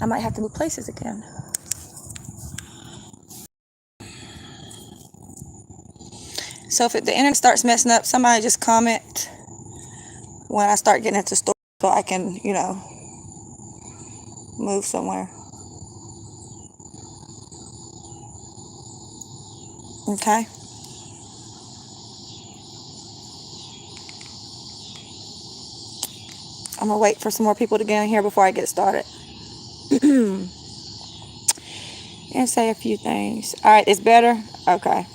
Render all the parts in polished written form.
I might have to move places again. So if the internet starts messing up, somebody just comment when I start getting into store so I can, move somewhere. Okay. I'm gonna wait for some more people to get in here before I get started. And say a few things. All right, it's better. Okay.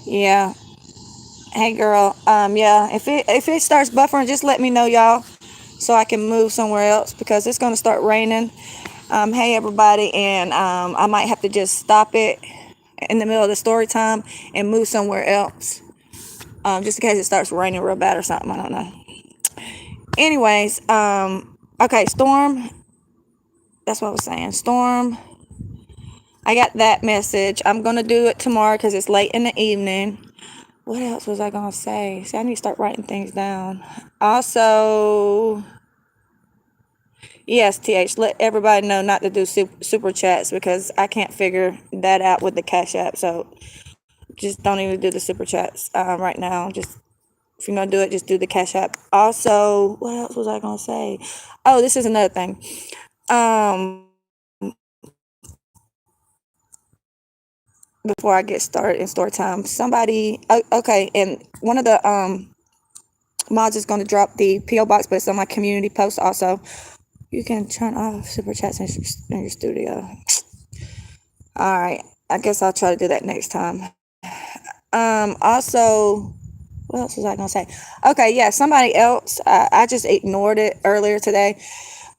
Yeah. Hey, girl. Yeah. If it starts buffering, just let me know, y'all, so I can move somewhere else because it's gonna start raining. Hey, everybody, and I might have to just stop it in the middle of the story time and move somewhere else, just in case it starts raining real bad or something. I don't know. Anyways, okay, Storm. That's what I was saying. Storm. I got that message. I'm gonna do it tomorrow because it's late in the evening. What else was I gonna say? See, I need to start writing things down. Also, yes, TH, let everybody know not to do super chats because I can't figure that out with the Cash App. So just don't even do the super chats right now. Just if you're gonna do it, just do the Cash App. Also, what else was I gonna say? Oh, this is another thing. Before I get started in story time, somebody, okay, and one of the mods is gonna drop the PO box, but it's on my community post also. You can turn off super chats in your studio. All right, I guess I'll try to do that next time. Also, what else was I gonna say? Okay, yeah, somebody else. I just ignored it earlier today,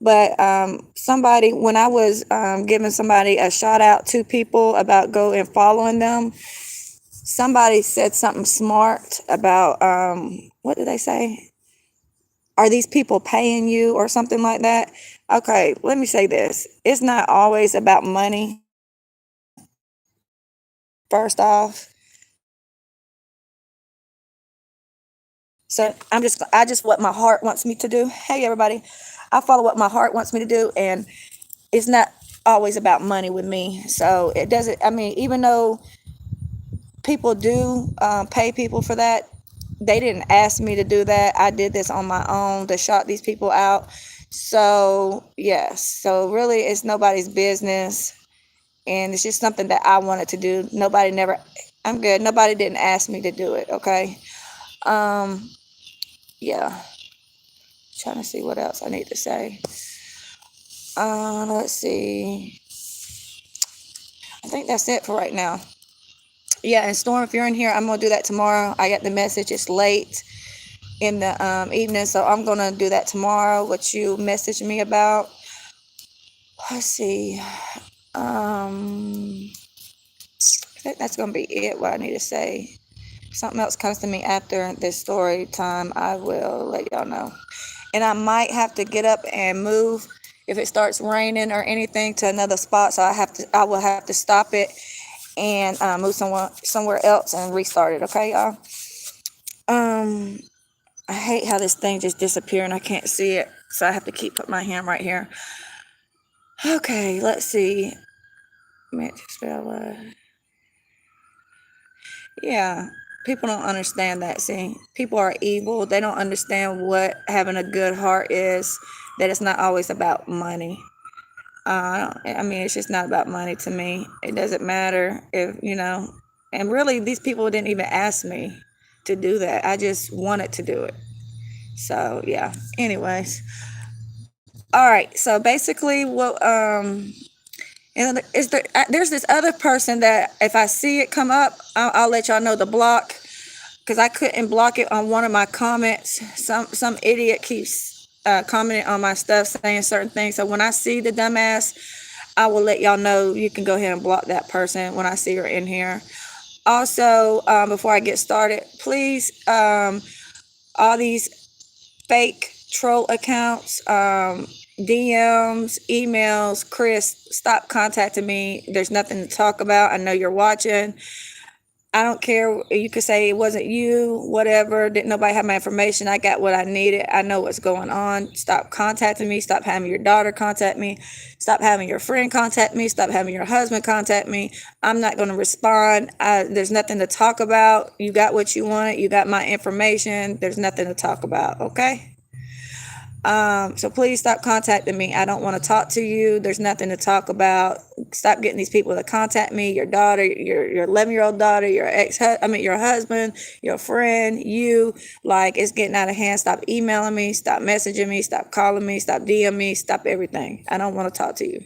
but somebody, when I was giving somebody a shout out to people about go and following them, somebody said something smart about what did they say? Are these people paying you or something like that? Okay, let me say this. It's not always about money. First off, so I just what my heart wants me to do. Hey everybody, I follow what my heart wants me to do, and it's not always about money with me. So it doesn't. I mean, even though people do pay people for that, they didn't ask me to do that. I did this on my own to shout these people out. So yes, so really, it's nobody's business, and it's just something that I wanted to do. Nobody never. I'm good. Nobody didn't ask me to do it. Okay. Yeah. Trying to see what else I need to say. Let's see. I think that's it for right now. Yeah, and Storm, if you're in here, I'm gonna do that tomorrow. I got the message. It's late in the evening, so I'm gonna do that tomorrow. What you messaged me about. Let's see. I think that's gonna be it. What I need to say. If something else comes to me after this story time, I will let y'all know. And I might have to get up and move if it starts raining or anything to another spot. So I will have to stop it and move somewhere else and restart it. Okay, y'all. I hate how this thing just disappeared and I can't see it, so I have to keep putting my hand right here. Okay, let's see. Yeah, people don't understand that. See, people are evil. They don't understand what having a good heart is. That it's not always about money. I mean, it's just not about money to me. It doesn't matter if, and really these people didn't even ask me to do that. I just wanted to do it. So yeah, anyways. All right. So basically and there's this other person that if I see it come up, I'll let y'all know the block because I couldn't block it on one of my comments. Some idiot keeps commenting on my stuff saying certain things. So when I see the dumbass, I will let y'all know. You can go ahead and block that person when I see her in here. Also, before I get started, please, all these fake troll accounts, DMs, emails, Chris, stop contacting me. There's nothing to talk about. I know you're watching. I don't care. You could say it wasn't you, whatever. Didn't nobody have my information? I got what I needed. I know what's going on. Stop contacting me. Stop having your daughter contact me. Stop having your friend contact me. Stop having your husband contact me. I'm not going to respond. There's nothing to talk about. You got what you wanted. You got my information. There's nothing to talk about. Okay? So please stop contacting me. I don't want to talk to you. There's nothing to talk about. Stop getting these people to contact me. Your daughter, your 11-year-old daughter, your husband, your friend, you. Like, it's getting out of hand. Stop emailing me. Stop messaging me. Stop calling me. Stop DM me. Stop everything. I don't want to talk to you.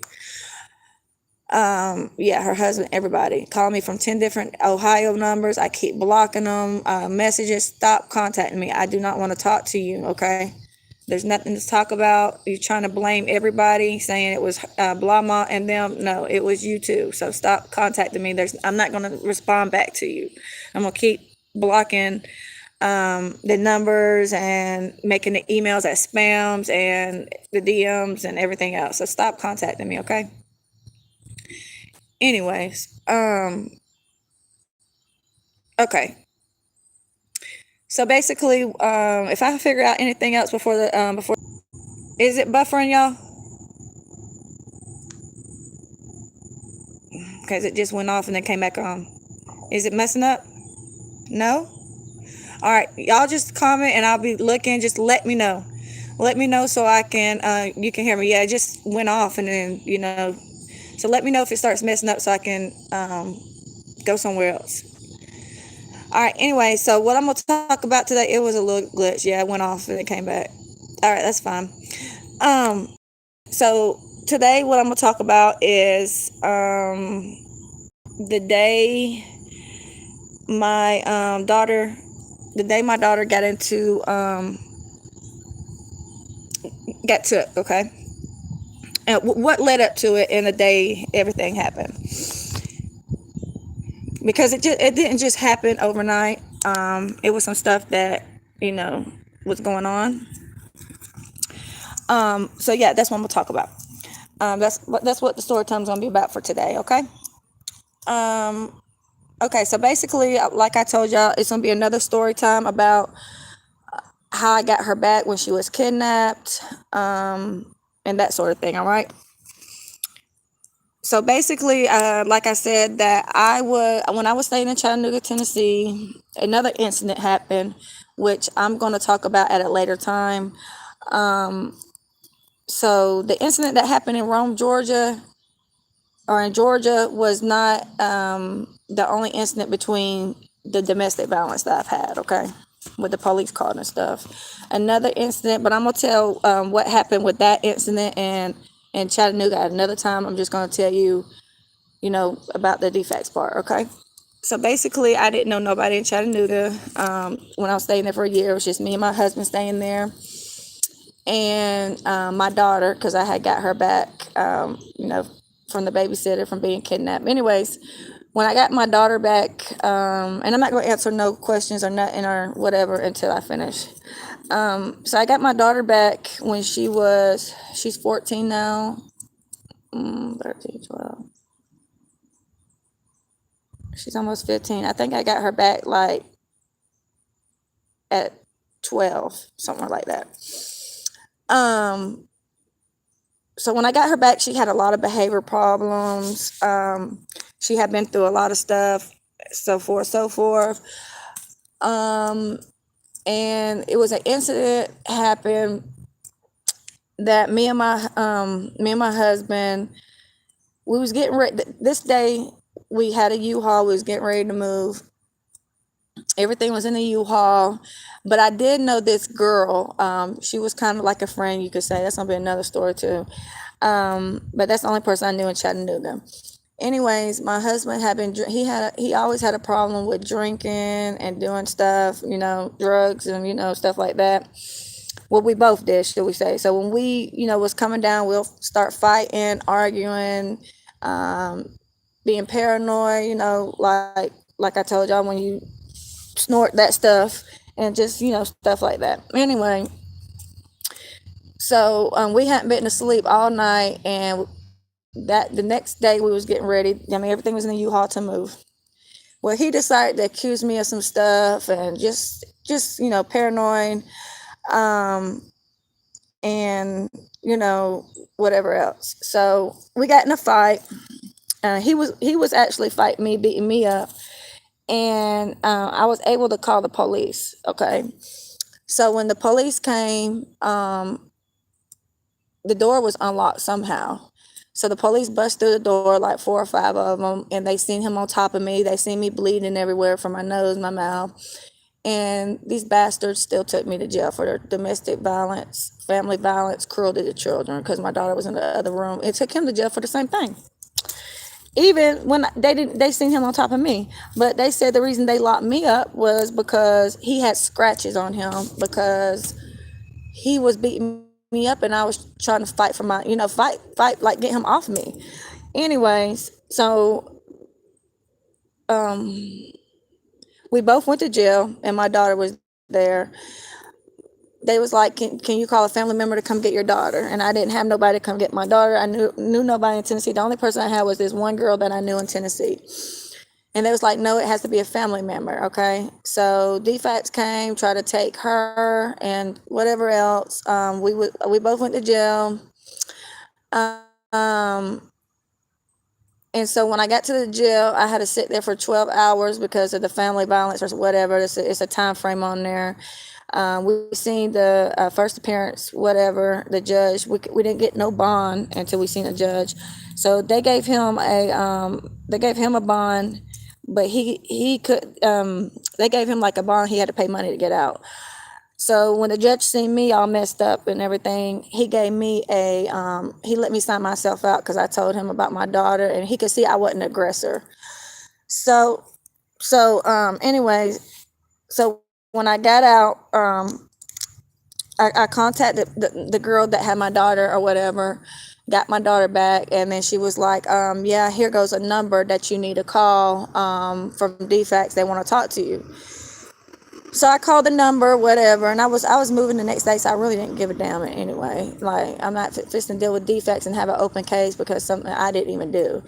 Yeah, her husband, everybody call me from 10 different Ohio numbers. I keep blocking them. Messages. Stop contacting me. I do not want to talk to you. Okay. There's nothing to talk about. You're trying to blame everybody, saying it was Blama and them. No, it was you too. So stop contacting me. I'm not going to respond back to you. I'm going to keep blocking the numbers and making the emails as spams and the DMs and everything else. So stop contacting me, okay? Anyways, okay. So basically, if I figure out anything else before, is it buffering, y'all? Because it just went off and then came back on. Is it messing up? No? All right, y'all just comment and I'll be looking. Just let me know. Let me know so I can, you can hear me. Yeah, it just went off and then, so let me know if it starts messing up so I can go somewhere else. All right, anyway, so what I'm going to talk about today, it was a little glitch. Yeah, it went off and it came back. All right, that's fine. So today what I'm going to talk about is the day my daughter got into got took, okay, and what led up to it, and the day everything happened, because it didn't just happen overnight. It was some stuff that was going on. So yeah, that's what I'm gonna talk about. That's what the story time's gonna be about for today, okay? Okay, so basically, like I told y'all, it's gonna be another story time about how I got her back when she was kidnapped, and that sort of thing. All right. So basically, like I said, that when I was staying in Chattanooga, Tennessee, another incident happened, which I'm going to talk about at a later time. So the incident that happened in Rome, Georgia, or in Georgia, was not the only incident between the domestic violence that I've had, okay, with the police call and stuff. Another incident, but I'm going to tell what happened with that incident and in Chattanooga at another time. I'm just going to tell you, about the defects part, okay? So basically, I didn't know nobody in Chattanooga when I was staying there for a year. It was just me and my husband staying there. And my daughter, because I had got her back, from the babysitter from being kidnapped. Anyways, when I got my daughter back, and I'm not going to answer no questions or nothing or whatever until I finish. So I got my daughter back when she's 14 now, 13, 12. She's almost 15. I think I got her back like at 12, somewhere like that. So when I got her back, she had a lot of behavior problems. She had been through a lot of stuff, so forth. And it was an incident happened that me and my husband, we was getting ready. This day we had a U-Haul. We was getting ready to move. Everything was in the U-Haul, but I did know this girl. She was kind of like a friend, you could say. That's gonna be another story too. But that's the only person I knew in Chattanooga. Anyways, my husband he always had a problem with drinking and doing stuff, drugs and stuff like that. Well, we both did, should we say? So when we, was coming down, we'll start fighting, arguing, being paranoid. Like I told y'all, when you snort that stuff and just stuff like that. Anyway, so we hadn't been to sleep all night, and that the next day we was getting ready. I mean, everything was in the U-Haul to move. Well, he decided to accuse me of some stuff and just paranoid, um, and you know whatever else. So we got in a fight. He was actually fighting me, beating me up, and I was able to call the police. Okay, so when the police came, the door was unlocked somehow. So the police bust through the door, like four or five of them, and they seen him on top of me. They seen me bleeding everywhere from my nose, my mouth. And these bastards still took me to jail for their domestic violence, family violence, cruelty to children, because my daughter was in the other room. It took him to jail for the same thing. Even when they seen him on top of me. But they said the reason they locked me up was because he had scratches on him, because he was beating me up and I was trying to fight for my, fight, like get him off me. Anyways, so we both went to jail and my daughter was there. They was like, can you call a family member to come get your daughter? And I didn't have nobody to come get my daughter. I knew nobody in Tennessee. The only person I had was this one girl that I knew in Tennessee. And they was like, no, it has to be a family member, okay? So DFACS came, tried to take her and whatever else. We both went to jail. Um, and so when I got to the jail, I had to sit there for 12 hours because of the family violence or whatever. It's a time frame on there. We seen the first appearance, whatever, the judge. We didn't get no bond until we seen a judge. So they gave him a bond, but he could they gave him like a bond. He had to pay money to get out. So when the judge seen me all messed up and everything, he gave me he let me sign myself out because I told him about my daughter, and he could see I wasn't an aggressor. Anyways, so when I got out, I contacted the girl that had my daughter or whatever, got my daughter back, and then she was like, yeah, here goes a number that you need to call from DFACS. They want to talk to you. So I called the number, whatever, and I was moving the next day, so I really didn't give a damn anyway. Like, I'm not fixing to deal with defects and have an open case because something I didn't even do.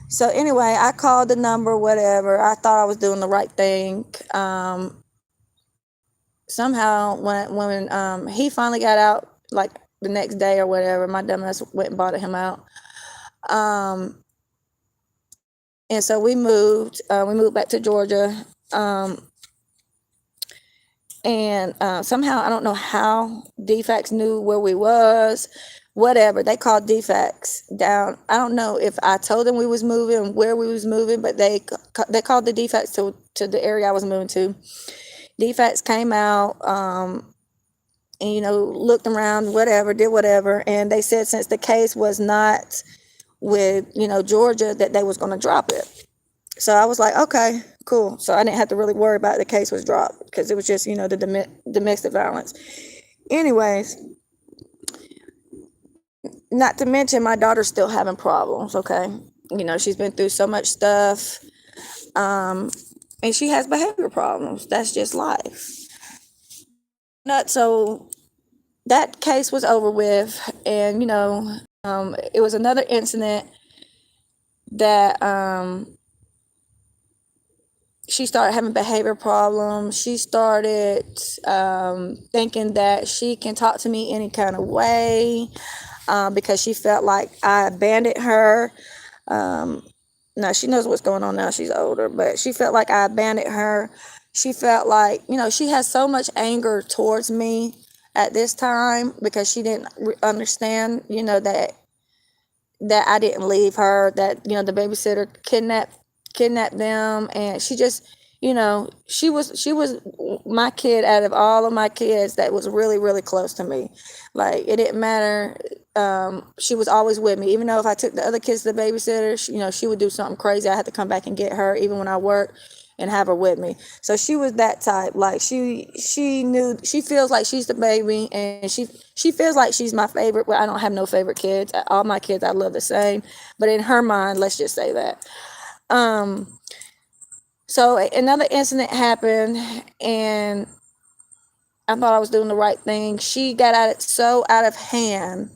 So anyway, I called the number, whatever. I thought I was doing the right thing. Somehow, when he finally got out, like the next day or whatever, my dumbass went and bought him out. And so we moved. We moved back to Georgia. And somehow, I don't know how DFACS knew where we was, whatever. They called DFACS down. I don't know if I told them we was moving, where we was moving, but they called the DFACS to the area I was moving to. DFACS came out, and, looked around, whatever, did whatever. And they said since the case was not with, Georgia, that they was going to drop it. So I was like, okay, cool. So I didn't have to really worry about the case was dropped because it was just, the domestic violence. Anyways, not to mention my daughter's still having problems, okay? She's been through so much stuff, and she has behavior problems. That's just life. So that case was over with, and, it was another incident that she started having behavior problems. She started thinking that she can talk to me any kind of way because she felt like I abandoned her. Now, she knows what's going on now. She's older, but she felt like I abandoned her. She felt like, she has so much anger towards me at this time because she didn't understand, that I didn't leave her, that, the babysitter kidnapped them, and she just, she was my kid out of all of my kids that was really, really close to me. Like, it didn't matter. She was always with me, even though if I took the other kids to the babysitter, she would do something crazy. I had to come back and get her, even when I worked, and have her with me. So she was that type. Like, she feels like she's the baby, and she feels like she's my favorite. Well, I don't have no favorite kids. All my kids I love the same, but in her mind, let's just say that. So another incident happened, and I thought I was doing the right thing. She got so out of hand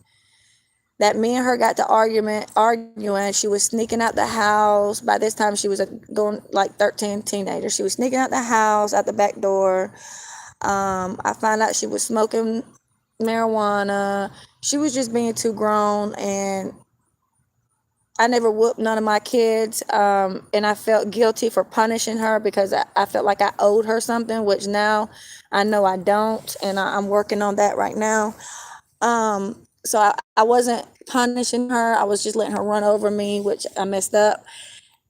that me and her got to arguing. She was sneaking out the house. By this time, she was going like 13, teenager. She was sneaking out the house, out the back door. I found out she was smoking marijuana. She was just being too grown, and I never whooped none of my kids. And I felt guilty for punishing her because I felt like I owed her something, which now I know I don't, and I'm working on that right now. So I wasn't punishing her. I was just letting her run over me, which I messed up.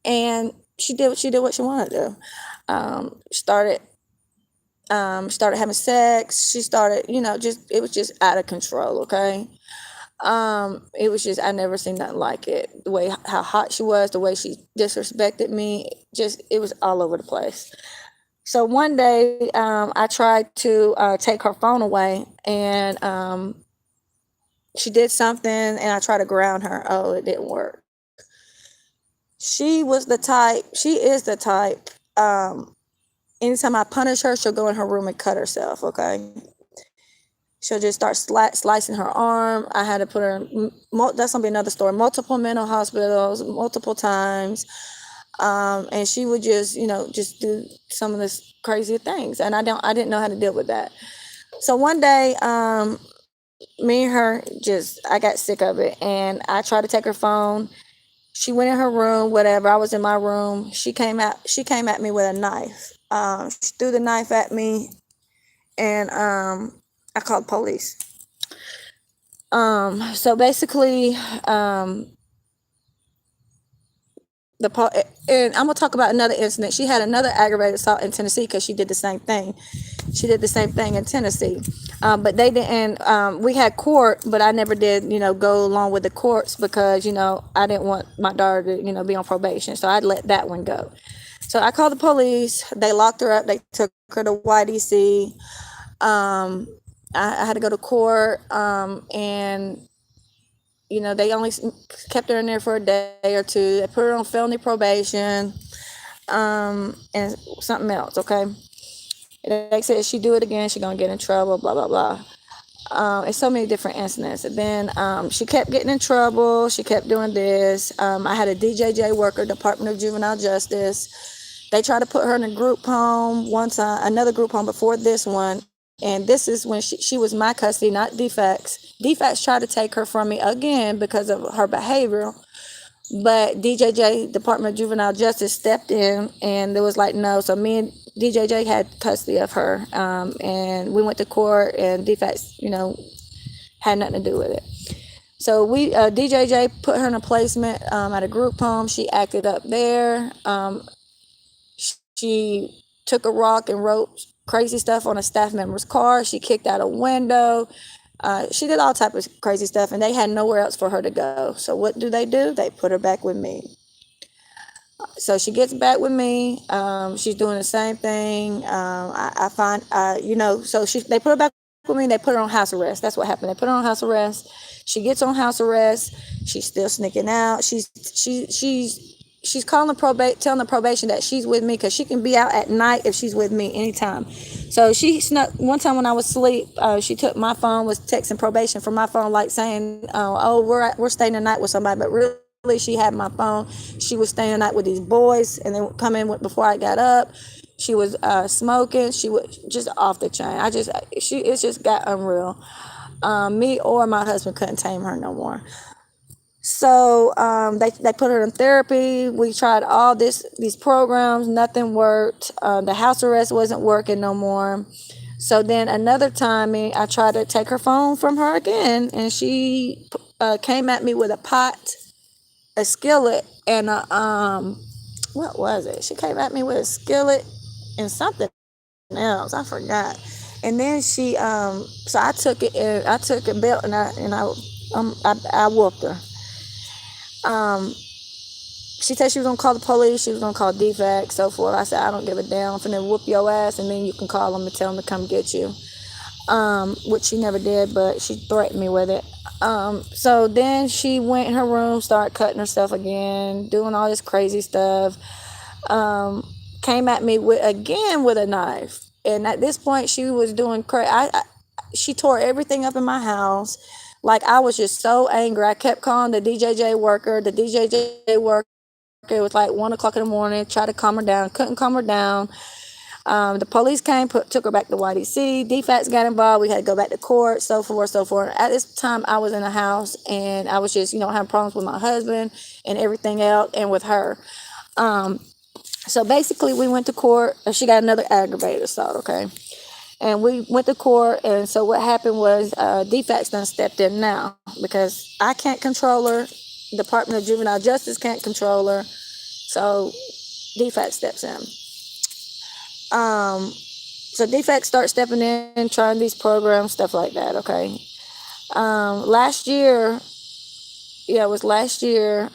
And she did what she wanted to do. Started started having sex. She started, just it was just out of control. Okay. It was just I never seen nothing like it. The way how hot she was, the way she disrespected me, just it was all over the place. So one day, I tried to take her phone away, and she did something, and I tried to ground her. Oh, it didn't work. She is the type. Anytime I punish her, she'll go in her room and cut herself. Okay, she'll just start slicing her arm. I had to put her in, that's gonna be another story. Multiple mental hospitals, multiple times. And she would just, just do some of this crazy things, and I didn't know how to deal with that. So one day, me and her just I got sick of it, and I tried to take her phone. She went in her room, whatever. I was in my room. She came at me with a knife. She threw the knife at me, and I called police. So basically, and I'm gonna talk about another incident. She had another aggravated assault in Tennessee because she did the same thing. She did the same thing in Tennessee, but they didn't. We had court, but I never did. Go along with the courts because I didn't want my daughter to be on probation, so I'd let that one go. So I called the police. They locked her up. They took her to YDC. I had to go to court, and they only kept her in there for a day or two. They put her on felony probation, and something else. Okay, they said if she do it again, she gonna get in trouble. Blah blah blah. It's so many different incidents. And then she kept getting in trouble. She kept doing this. I had a DJJ worker, Department of Juvenile Justice. They tried to put her in a group home one time, another group home before this one. And this is when she was my custody, not defects. Defects tried to take her from me again because of her behavior. But DJJ, Department of Juvenile Justice, stepped in, and it was like, no. So me and DJJ had custody of her. And we went to court, and defects, had nothing to do with it. So DJJ put her in a placement at a group home. She acted up there. She took a rock and wrote crazy stuff on a staff member's car. She kicked out a window. She did all type of crazy stuff, and they had nowhere else for her to go. So what do? They put her back with me. So she gets back with me. She's doing the same thing. I find, so they put her back with me. They put her on house arrest. That's what happened. They put her on house arrest. She gets on house arrest. She's still sneaking out. She's calling telling the probation that she's with me because she can be out at night if she's with me anytime. So she snuck one time when I was asleep. She took my phone, was texting probation from my phone, like saying, "Oh, we're staying the night with somebody," but really. She had my phone. She was staying the night with these boys, and they would come in before I got up. She was smoking. She was just off the chain. It just got unreal. Me or my husband couldn't tame her no more. So they put her in therapy. We tried all these programs. Nothing worked. The house arrest wasn't working no more. So then another time, I tried to take her phone from her again, and she came at me with a pot, a skillet, and what was it? She came at me with a skillet and something else. I forgot. And then so I took it, and I took a belt, and I whooped her. She said she was gonna call the police. She was gonna call DFAC, so forth. I said, I don't give a damn. I'm finna whoop your ass, and then you can call them and tell them to come get you. Which she never did, but she threatened me with it. So then she went in her room, started cutting herself again, doing all this crazy stuff. Came at me with a knife, and at this point she was doing crazy. She tore everything up in my house. Like, I was just so angry. I kept calling the DJJ worker. The DJJ worker, it was like 1 o'clock in the morning, tried to calm her down, couldn't calm her down. The police came, took her back to YDC. DFATS got involved. We had to go back to court, so forth, so forth. At this time, I was in the house, and I was just, having problems with my husband and everything else, and with her. Um, so basically, we went to court. She got another aggravated assault, okay? And we went to court, and so what happened was DFATS done stepped in now because I can't control her. Department of Juvenile Justice can't control her. So DFAT steps in. So DFAT starts stepping in, trying these programs, stuff like that, okay? Last year, yeah, it was last year.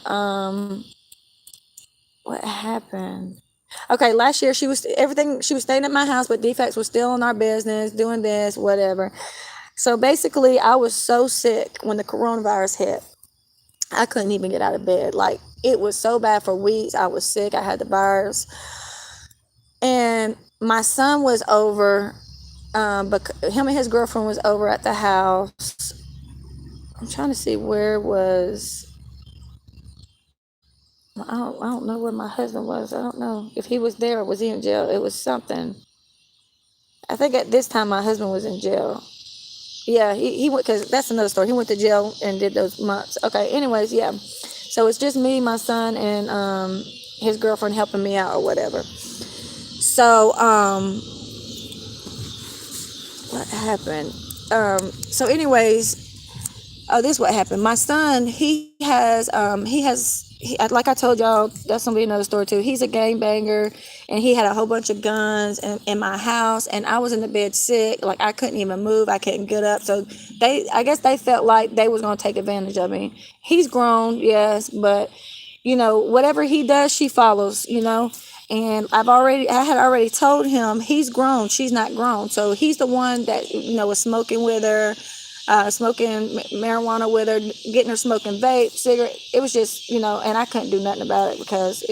What happened? Okay, last year she was staying at my house, but DFATS was still in our business, doing this, whatever. So basically, I was so sick when the coronavirus hit. I couldn't even get out of bed. Like, it was so bad for weeks. I was sick. I had the virus. And my son was over, but him and his girlfriend was over at the house. I'm trying to see where was. I don't know where my husband was. I don't know if he was there or was he in jail. It was something. I think at this time my husband was in jail. Yeah, he went, because that's another story. He went to jail and did those months. Okay, anyways, yeah. So it's just me, my son, and his girlfriend helping me out or whatever. So, what happened? So anyways, oh, this is what happened. My son, like I told y'all, that's gonna be another story too. He's a gangbanger, and he had a whole bunch of guns in my house, and I was in the bed sick, like I couldn't even move, I couldn't get up. So I guess they felt like they was gonna take advantage of me. He's grown, yes, but whatever he does, she follows, And I had already told him he's grown, she's not grown. So he's the one that was smoking with her, smoking marijuana with her, getting her smoking vape, cigarette. It was just, and I couldn't do nothing about it because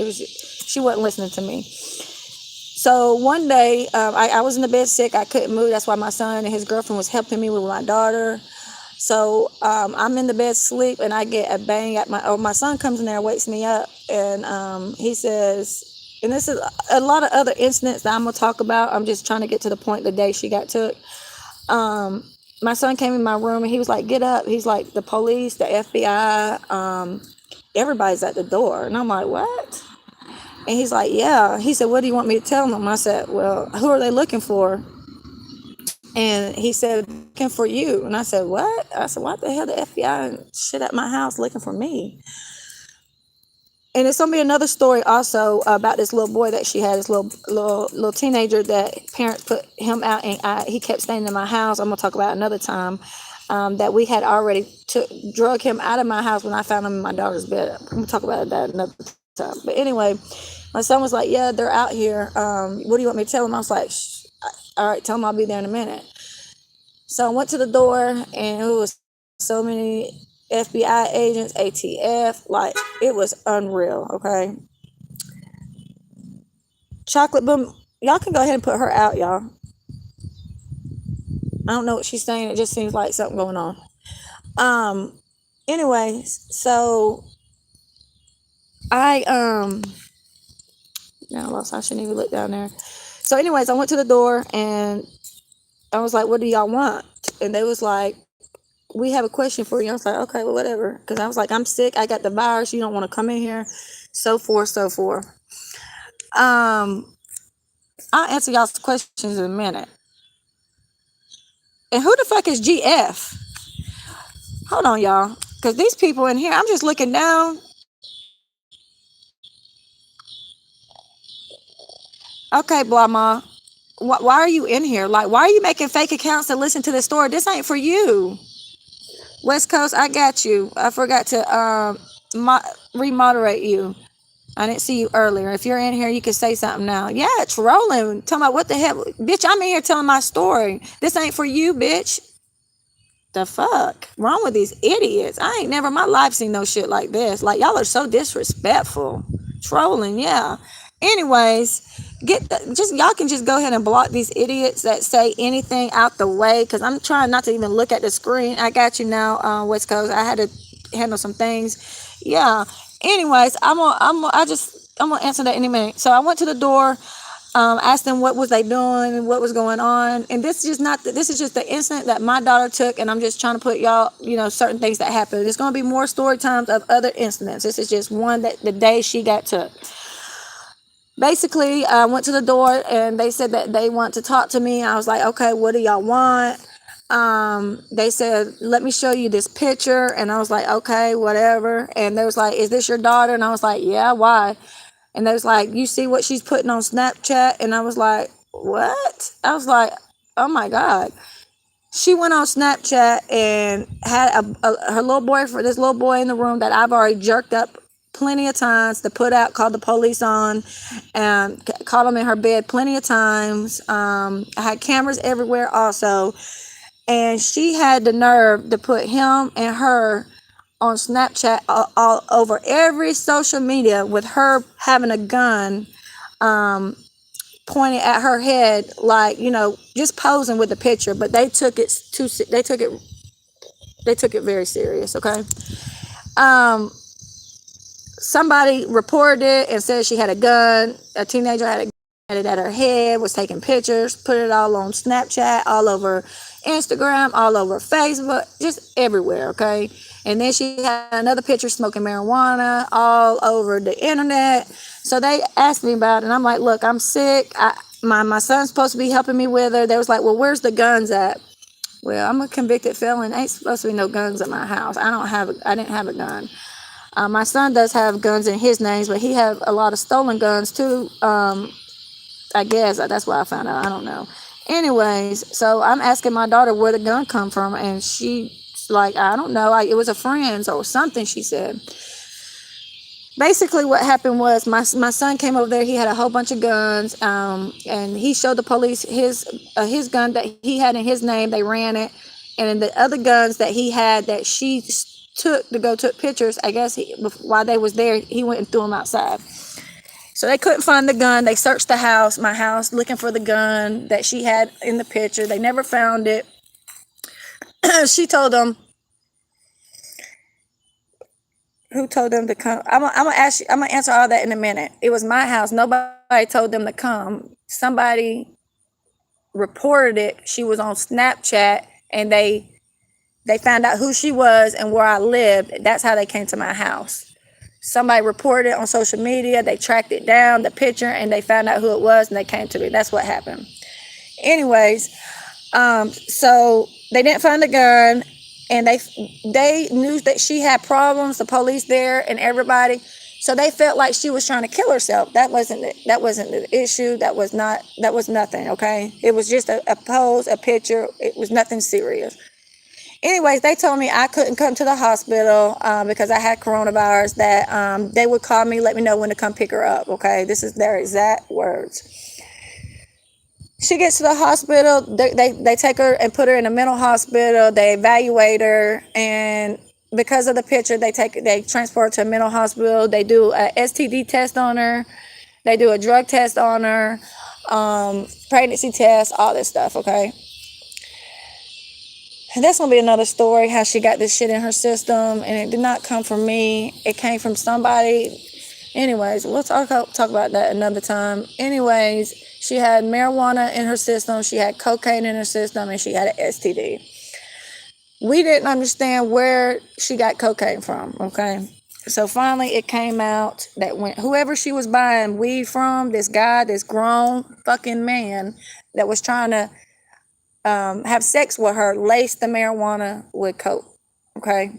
she wasn't listening to me. So one day, I was in the bed sick. I couldn't move. That's why my son and his girlfriend was helping me with my daughter. So I'm in the bed sleep, and I get a bang at my son comes in there, wakes me up, and he says, and this is a lot of other incidents that I'm gonna talk about. I'm just trying to get to the point the day she got took. My son came in my room, and he was like, "Get up!" He's like, "The police, the FBI, everybody's at the door," and I'm like, "What?" And he's like, "Yeah." He said, "What do you want me to tell them?" I said, "Well, who are they looking for?" And he said, "Looking for you." And I said, "What?" I said, "What the hell, the FBI and shit at my house looking for me?" And it's gonna be another story also about this little boy that she had, this little teenager that parents put him out, and he kept staying in my house. I'm gonna talk about another time that we had already drug him out of my house when I found him in my daughter's bed. I'm gonna talk about that another time. But anyway, my son was like, "Yeah, they're out here. What do you want me to tell them?" I was like, "All right, tell them I'll be there in a minute." So I went to the door, and it was so many FBI agents, ATF, like it was unreal. Okay, Chocolate Boom, y'all can go ahead and put her out, y'all. I don't know what she's saying. It just seems like something going on. Anyways, so I now I lost. I shouldn't even look down there. So anyways, I went to the door, and I was like, "What do y'all want?" And they was like, "We have a question for you." I was like, "Okay, well, whatever." Because I was like, "I'm sick. I got the virus. You don't want to come in here." So forth, so forth. I'll answer y'all's questions in a minute. And who the fuck is GF? Hold on, y'all. Because these people in here, I'm just looking down. Okay, blah, ma. Why are you in here? Like, why are you making fake accounts to listen to this story? This ain't for you. West Coast, I got you. I forgot to remoderate you. I didn't see you earlier. If you're in here, you can say something now. Yeah, trolling. Talking about what the hell. Bitch, I'm in here telling my story. This ain't for you, bitch. The fuck? Wrong with these idiots? I ain't never in my life seen no shit like this. Like, y'all are so disrespectful. Trolling, yeah. Anyways, just y'all can just go ahead and block these idiots that say anything out the way, because I'm trying not to even look at the screen. I got you now, West Coast. I had to handle some things. Yeah. Anyways, I'm gonna answer that any minute. So I went to the door, asked them what was they doing and what was going on. And this is just the incident that my daughter took, and I'm just trying to put y'all, certain things that happened. There's gonna be more story times of other incidents. This is just one that the day she got took. Basically, I went to the door and they said that they want to talk to me. I was like, okay, what do y'all want? They said, let me show you this picture. And I was like, okay, whatever. And they was like, is this your daughter? And I was like, yeah, why? And they was like, you see what she's putting on Snapchat? And I was like, what? I was like, oh my God. She went on Snapchat and had her little boyfriend, this little boy in the room that I've already jerked up plenty of times to put out, called the police on, and called him in her bed plenty of times. I had cameras everywhere also. And she had the nerve to put him and her on Snapchat all over every social media with her having a gun pointed at her head, like, just posing with the picture. But they took it very serious. Okay. Somebody reported it and said she had a gun. A teenager had a gun, had it at her head, was taking pictures, put it all on Snapchat, all over Instagram, all over Facebook, just everywhere. Okay. And then she had another picture smoking marijuana all over the internet. So they asked me about it, and I'm like, look, I'm sick. My son's supposed to be helping me with her. They was like, well, where's the guns at? Well, I'm a convicted felon. Ain't supposed to be no guns at my house. I didn't have a gun. My son does have guns in his names, but he have a lot of stolen guns too. I guess that's what I found out. I don't know. Anyways, so I'm asking my daughter where the gun come from, and she's like, I don't know. It was a friend's or something, she said. Basically, what happened was my son came over there. He had a whole bunch of guns, and he showed the police his gun that he had in his name. They ran it, and then the other guns that he had that she took pictures. I guess while they was there, he went and threw them outside. So they couldn't find the gun. They searched my house, looking for the gun that she had in the picture. They never found it. She told them. Who told them to come? I'm gonna answer all that in a minute. It was my house. Nobody told them to come. Somebody reported it. She was on Snapchat, and they found out who she was and where I lived. That's how they came to my house. Somebody reported it on social media. They tracked it down, the picture, and they found out who it was, and they came to me. That's what happened. Anyways, so they didn't find the gun, and they knew that she had problems, the police there and everybody. So they felt like she was trying to kill herself. That wasn't the issue. That was nothing. Okay. It was just a pose, a picture. It was nothing serious. Anyways, they told me I couldn't come to the hospital because I had coronavirus, that they would call me, let me know when to come pick her up. Okay. This is their exact words. She gets to the hospital. They take her and put her in a mental hospital. They evaluate her, and because of the picture, they transport her to a mental hospital. They do a STD test on her. They do a drug test on her, pregnancy test, all this stuff. Okay, and that's gonna be another story. How she got this shit in her system, and it did not come from me. It came from somebody. Anyways, we'll talk about that another time. Anyways, she had marijuana in her system, she had cocaine in her system, and she had an STD. We didn't understand where she got cocaine from, okay? So finally it came out that whoever she was buying weed from, this guy, this grown fucking man that was trying to have sex with her, laced the marijuana with coke, okay?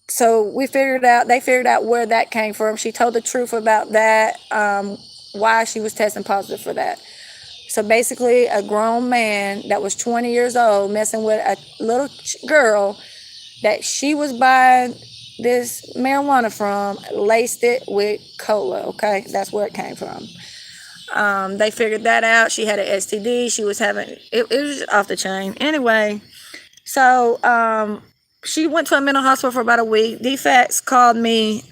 So they figured out where that came from. She told the truth about that, why she was testing positive for that. So basically, a grown man that was 20 years old messing with a little girl that she was buying this marijuana from, laced it with cola. Okay, that's where it came from. They figured that out. She had an STD. She was having it was just off the chain. Anyway, so she went to a mental hospital for about a week. DFACS called me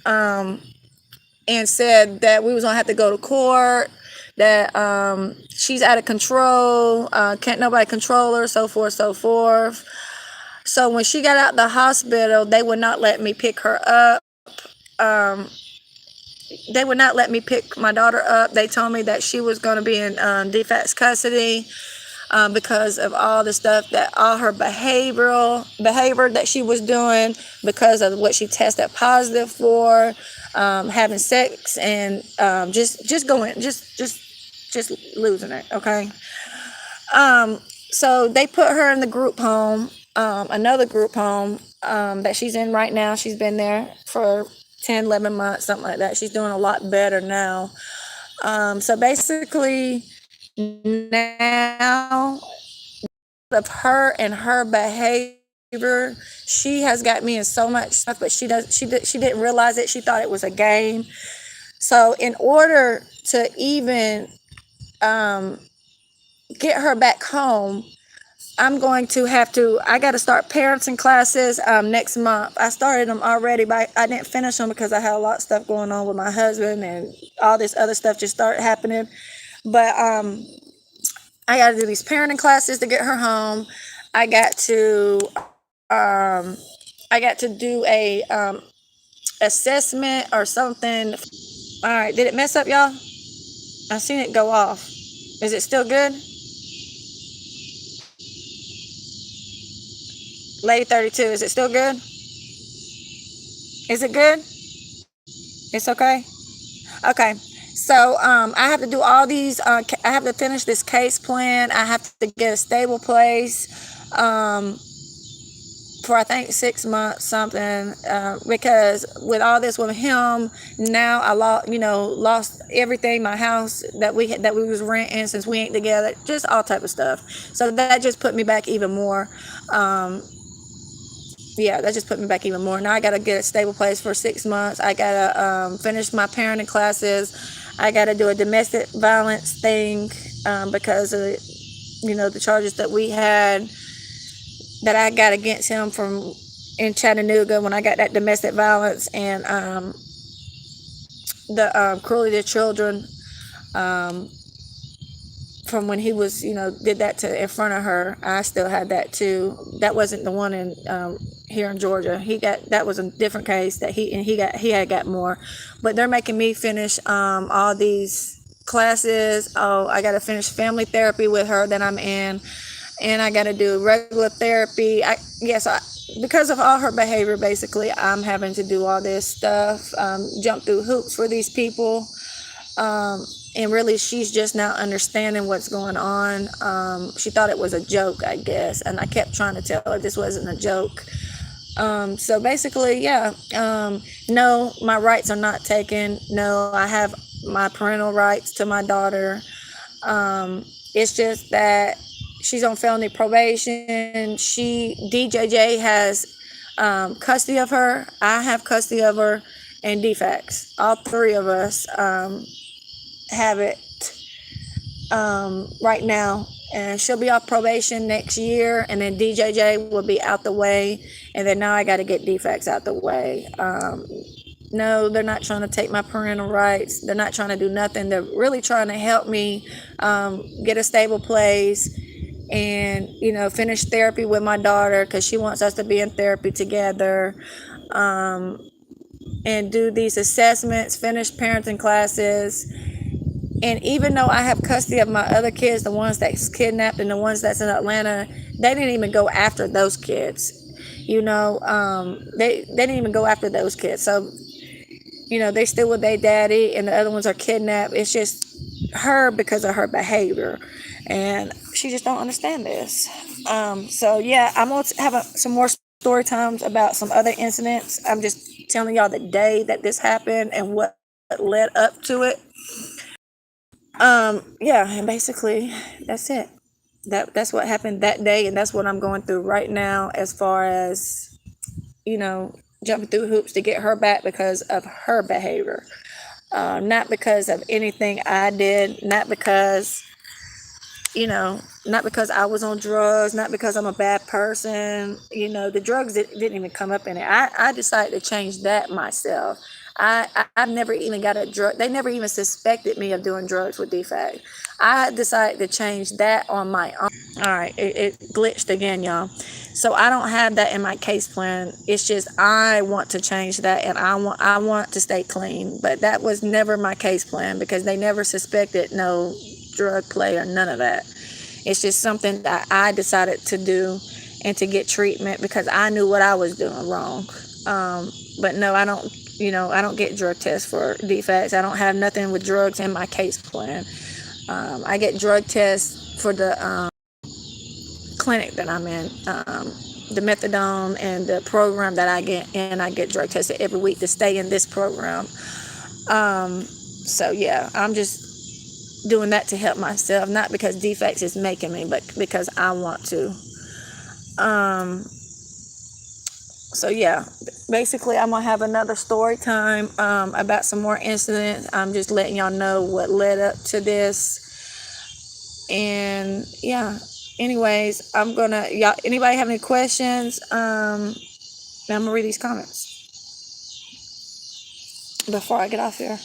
and said that we was gonna have to go to court, that she's out of control, can't nobody control her, so forth, so forth. So when she got out the hospital, they would not let me pick her up. Um, they would not let me pick my daughter up. They told me that she was going to be in de facto custody, because of all the stuff, that all her behavior that she was doing, because of what she tested positive for, having sex, and just losing it. Okay. Um, so they put her in the group home, another group home, that she's in right now. She's been there for 10, 11 months, something like that. She's doing a lot better now. So basically, now of her and her behavior, she has got me in so much stuff, but she didn't realize it. She thought it was a game. So in order to even get her back home, I got to start parenting classes next month. I started them already, but I didn't finish them because I had a lot of stuff going on with my husband, and all this other stuff just started happening. But I got to do these parenting classes to get her home. I got to um, do a assessment or something. All right, did it mess up, y'all? I seen it go off. Is it still good? Lady 32, is it still good? Is it good? It's okay? Okay. So I have to do all these. I have to finish this case plan. I have to get a stable place for, I think, 6 months something, because with all this with him, now I lost everything, my house that we was renting, since we ain't together, just all type of stuff. So that just put me back even more. Um, yeah, that just put me back even more. Now I gotta get a stable place for 6 months. I gotta finish my parenting classes. I gotta do a domestic violence thing, because of the charges that we had, that I got against him from in Chattanooga, when I got that domestic violence, and the cruelty to children, um, from when he was, did that to in front of her. I still had that too. That wasn't the one in here in Georgia. That was a different case that he had got more. But they're making me finish all these classes. Oh, I got to finish family therapy with her that I'm in, and I got to do regular therapy. Because of all her behavior, basically, I'm having to do all this stuff, jump through hoops for these people. And really, she's just now understanding what's going on. She thought it was a joke, I guess, and I kept trying to tell her this wasn't a joke. So basically, yeah, no, my rights are not taken. No, I have my parental rights to my daughter. It's just that she's on felony probation. DJJ has custody of her. I have custody of her, and DFACS. All three of us have it right now, and she'll be off probation next year, and then DJJ will be out the way, and then now I got to get DFACS out the way. No, they're not trying to take my parental rights. They're not trying to do nothing. They're really trying to help me get a stable place, and finish therapy with my daughter, because she wants us to be in therapy together, and do these assessments, finish parenting classes. And even though I have custody of my other kids, the ones that's kidnapped and the ones that's in Atlanta, they didn't even go after those kids. They didn't even go after those kids. So, they still with their daddy, and the other ones are kidnapped. It's just her, because of her behavior, and she just don't understand this. So yeah, I'm gonna have some more story times about some other incidents. I'm just telling y'all the day that this happened and what led up to it. Yeah, and basically that's it. That's what happened that day, and that's what I'm going through right now, as far as jumping through hoops to get her back because of her behavior. Not because of anything I did, not because I was on drugs, not because I'm a bad person. The drugs didn't even come up in it. I decided to change that myself. I've never even got a drug. They never even suspected me of doing drugs with DFAC. I decided to change that on my own. All right, it glitched again, y'all. So I don't have that in my case plan. It's just I want to change that, and I want to stay clean. But that was never my case plan because they never suspected no drug play or none of that. It's just something that I decided to do and to get treatment because I knew what I was doing wrong. But no, I don't. I don't get drug tests for defects. I don't have nothing with drugs in my case plan. I get drug tests for the clinic that I'm in, the methadone and the program that I get in. I get drug tested every week to stay in this program. So yeah, I'm just doing that to help myself, not because defects is making me, but because I want to. So yeah, basically I'm gonna have another story time about some more incidents. I'm just letting y'all know what led up to this, and yeah. Anyways, y'all. Anybody have any questions? I'm gonna read these comments before I get off here.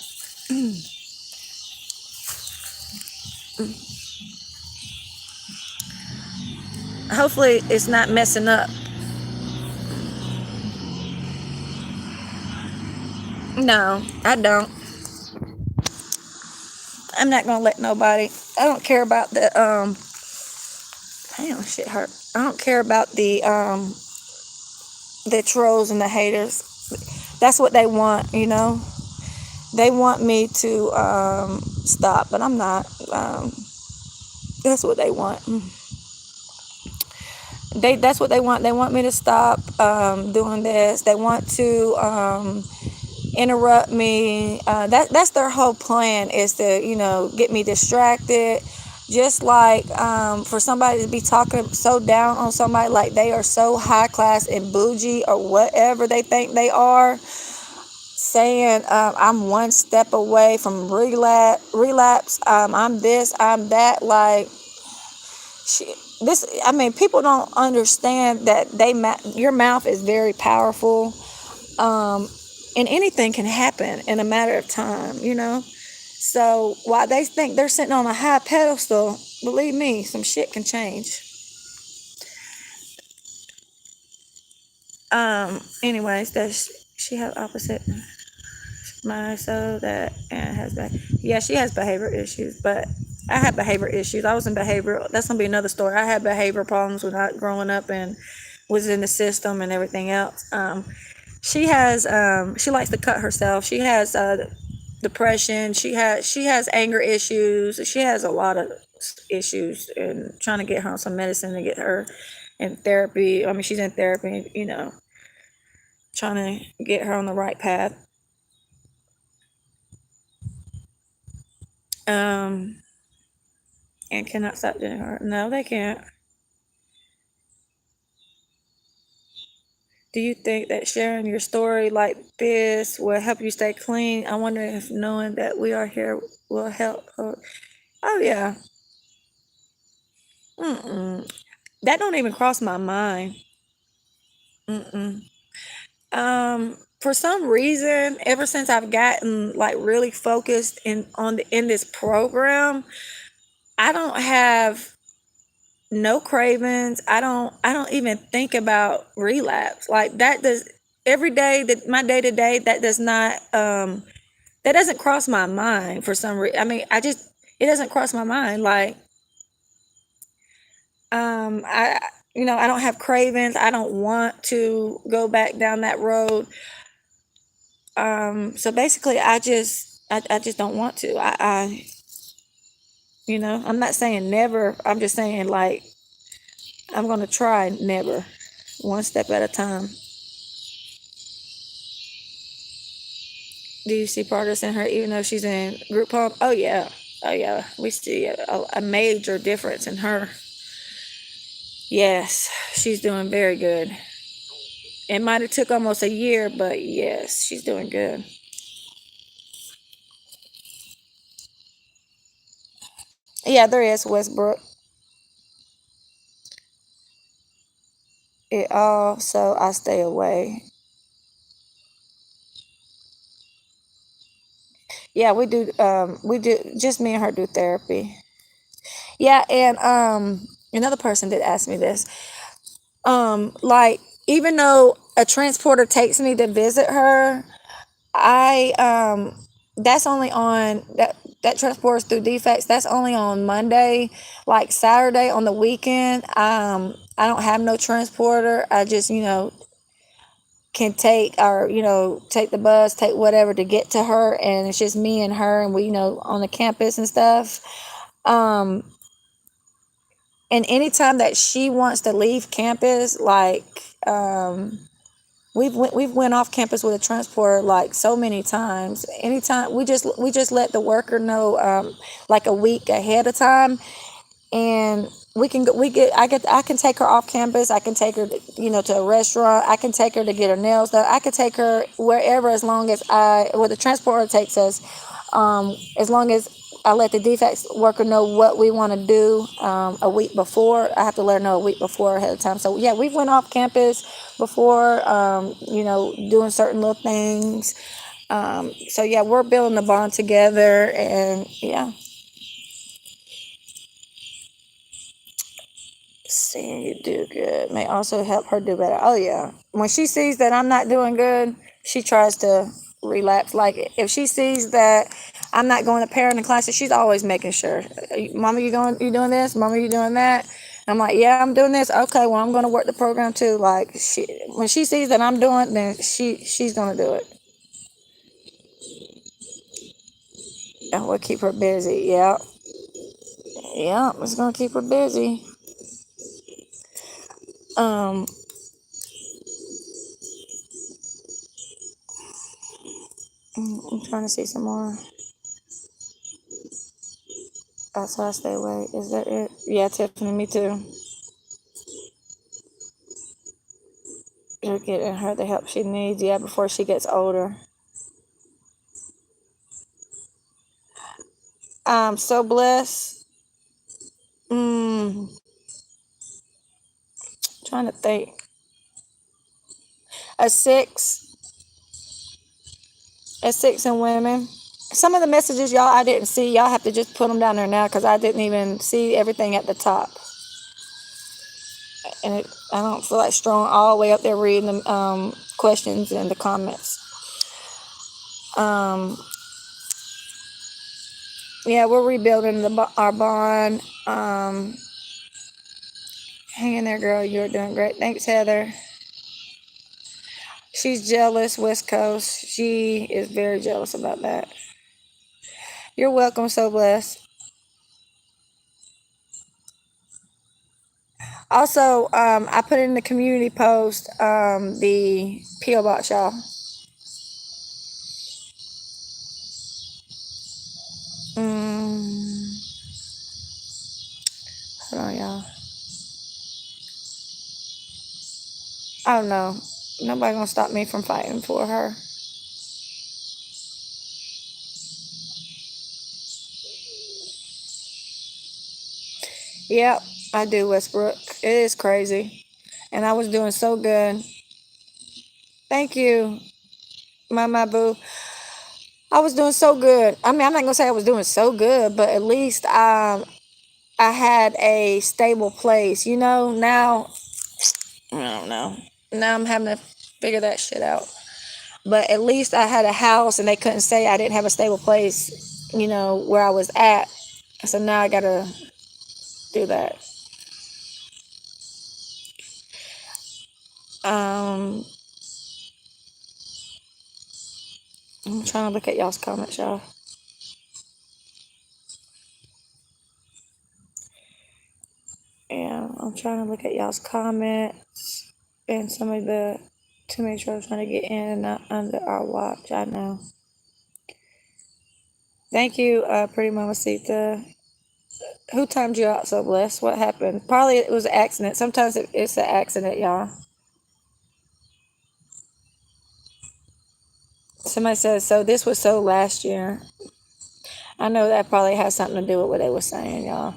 Hopefully, it's not messing up. No, I don't. I'm not gonna let nobody. I don't care about the Damn, shit hurt. I don't care about the trolls and the haters. That's what they want, you know. They want me to stop, but I'm not. That's what they want. That's what they want. They want me to stop doing this. They want to interrupt me. That's their whole plan, is to get me distracted. Just like for somebody to be talking so down on somebody, like they are so high class and bougie or whatever they think they are, saying I'm one step away from relapse. I'm this, I'm that. Like, I mean, people don't understand that your mouth is very powerful, and anything can happen in a matter of time. So while they think they're sitting on a high pedestal, believe me, some shit can change. Anyways, she has opposite my so that and has that. Yeah, she has behavior issues, but I had behavior issues. I was in behavior. That's gonna be another story. I had behavior problems when I growing up and was in the system and everything else. She has she likes to cut herself. She has depression. She has anger issues. She has a lot of issues, and trying to get her on some medicine to get her in therapy. I mean, she's in therapy, trying to get her on the right path. Um, and cannot stop doing her. No, they can't. Do you think that sharing your story like this will help you stay clean? I wonder if knowing that we are here will help. Oh yeah. Mm-mm. That don't even cross my mind. Mm-mm. For some reason, ever since I've gotten like really focused in this program, I don't have no cravings. I don't even think about relapse. Like that does every day that my day to day, that does not that doesn't cross my mind for some reason. I mean, it doesn't cross my mind. Like I I don't have cravings. I don't want to go back down that road. So basically I just don't want to. I'm not saying never. I'm just saying, like, I'm gonna try never. One step at a time. Do you see progress in her even though she's in group home? Oh yeah. Oh yeah. We see a major difference in her. Yes, she's doing very good. It might have took almost a year, but yes, she's doing good. Yeah, there is Westbrook. It all, so I stay away. Yeah, we do. We do. Just me and her do therapy. Yeah, and another person did ask me this. Like, even though a transporter takes me to visit her, I that's only on that transports through defects. That's only on Monday. Like Saturday on the weekend, I don't have no transporter. I just, can take, or take the bus, take whatever to get to her, and it's just me and her, and we, on the campus and stuff. Um, and anytime that she wants to leave campus, like, we've went off campus with a transporter like so many times. Anytime we just let the worker know, like a week ahead of time, and I can take her off campus. I can take her to a restaurant. I can take her to get her nails done. I can take her wherever, as long as the transporter takes us, as long as I let the defects worker know what we want to do, a week before. I have to let her know a week before ahead of time. So yeah, we've went off campus before, doing certain little things. So yeah, we're building a bond together, and yeah. Seeing you do good may also help her do better. Oh yeah. When she sees that I'm not doing good, she tries to relapse. Like, if she sees that I'm not going to parenting classes, she's always making sure. Mama, you doing this? Mama, you doing that? I'm like, yeah, I'm doing this. Okay, well, I'm going to work the program too. Like, when she sees that I'm doing it, then she's going to do it. And we'll keep her busy. Yeah. Yeah, it's going to keep her busy. Um, I'm trying to see some more. That's why I stay away. Is that it? Yeah, Tiffany, me too. You're getting her the help she needs, yeah, before she gets older. So blessed. Mm, trying to think. A six, a six in women. Some of the messages, y'all, I didn't see. Y'all have to just put them down there now, because I didn't even see everything at the top. And I don't feel like strong all the way up there reading the questions and the comments. Um, yeah, we're rebuilding our bond. Hang in there, girl. You're doing great. Thanks, Heather. She's jealous, West Coast. She is very jealous about that. You're welcome, so blessed. Also, I put in the community post, the P.O. Box, y'all. Mm, hold on, y'all. I don't know. Nobody gonna stop me from fighting for her. Yep, I do, Westbrook. It is crazy. And I was doing so good. Thank you, my boo. I was doing so good. I mean, I'm not gonna say I was doing so good, but at least I had a stable place. Now I don't know. Now I'm having to figure that shit out. But at least I had a house, and they couldn't say I didn't have a stable place, where I was at. So now I gotta do that. Um, I'm trying to look at y'all's comments, y'all. Yeah, I'm trying to look at y'all's comments and some of the to make sure I'm trying to get in and not under our watch. I know. Thank you, pretty mamacita. Who timed you out so blessed? What happened? Probably it was an accident. Sometimes it's an accident, y'all. Somebody says, so this was so last year. I know that probably has something to do with what they were saying, y'all.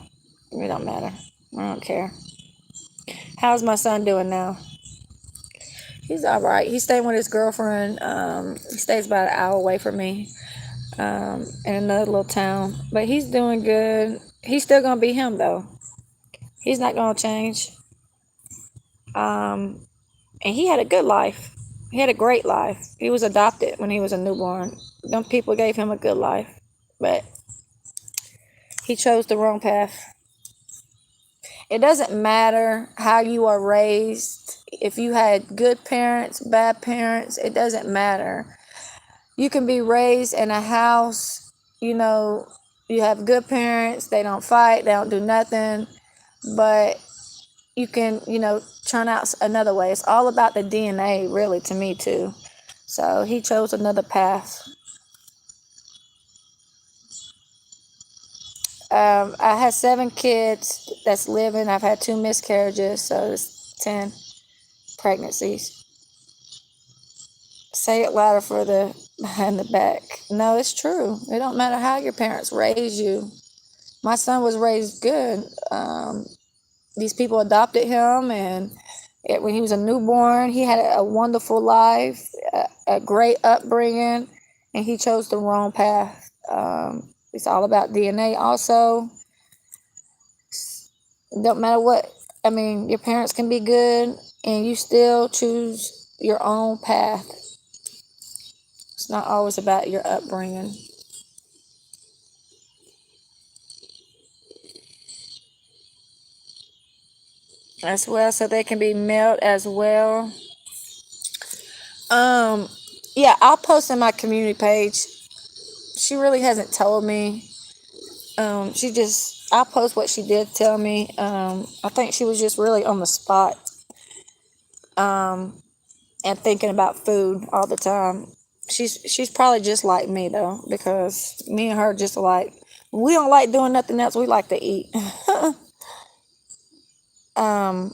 It don't matter. I don't care. How's my son doing now? He's all right. He's staying with his girlfriend. He stays about an hour away from me. in another little town. But he's doing good. He's still gonna be him though. He's not gonna change. Um, and he had a good life. He had a great life. He was adopted when he was a newborn. Them people gave him a good life, but he chose the wrong path. It doesn't matter how you are raised. If you had good parents, bad parents, it doesn't matter. You can be raised in a house, you know, you have good parents, they don't fight, they don't do nothing, but you can, turn out another way. It's all about the DNA, really, to me, too. So he chose another path. I had 7 kids that's living. I've had 2 miscarriages, so it's 10 pregnancies. Say it louder for the behind the back. No, it's true. It don't matter how your parents raise you. My son was raised good. These people adopted him, and when he was a newborn, he had a wonderful life, a great upbringing, and he chose the wrong path. It's all about DNA. Also, don't matter what. I mean, your parents can be good, and you still choose your own path. It's not always about your upbringing. As well, so they can be mailed as well. Um, yeah, I'll post in my community page. She really hasn't told me. I'll post what she did tell me. I think she was just really on the spot, and thinking about food all the time. She's probably just like me though, because me and her just like, we don't like doing nothing else. We like to eat. um,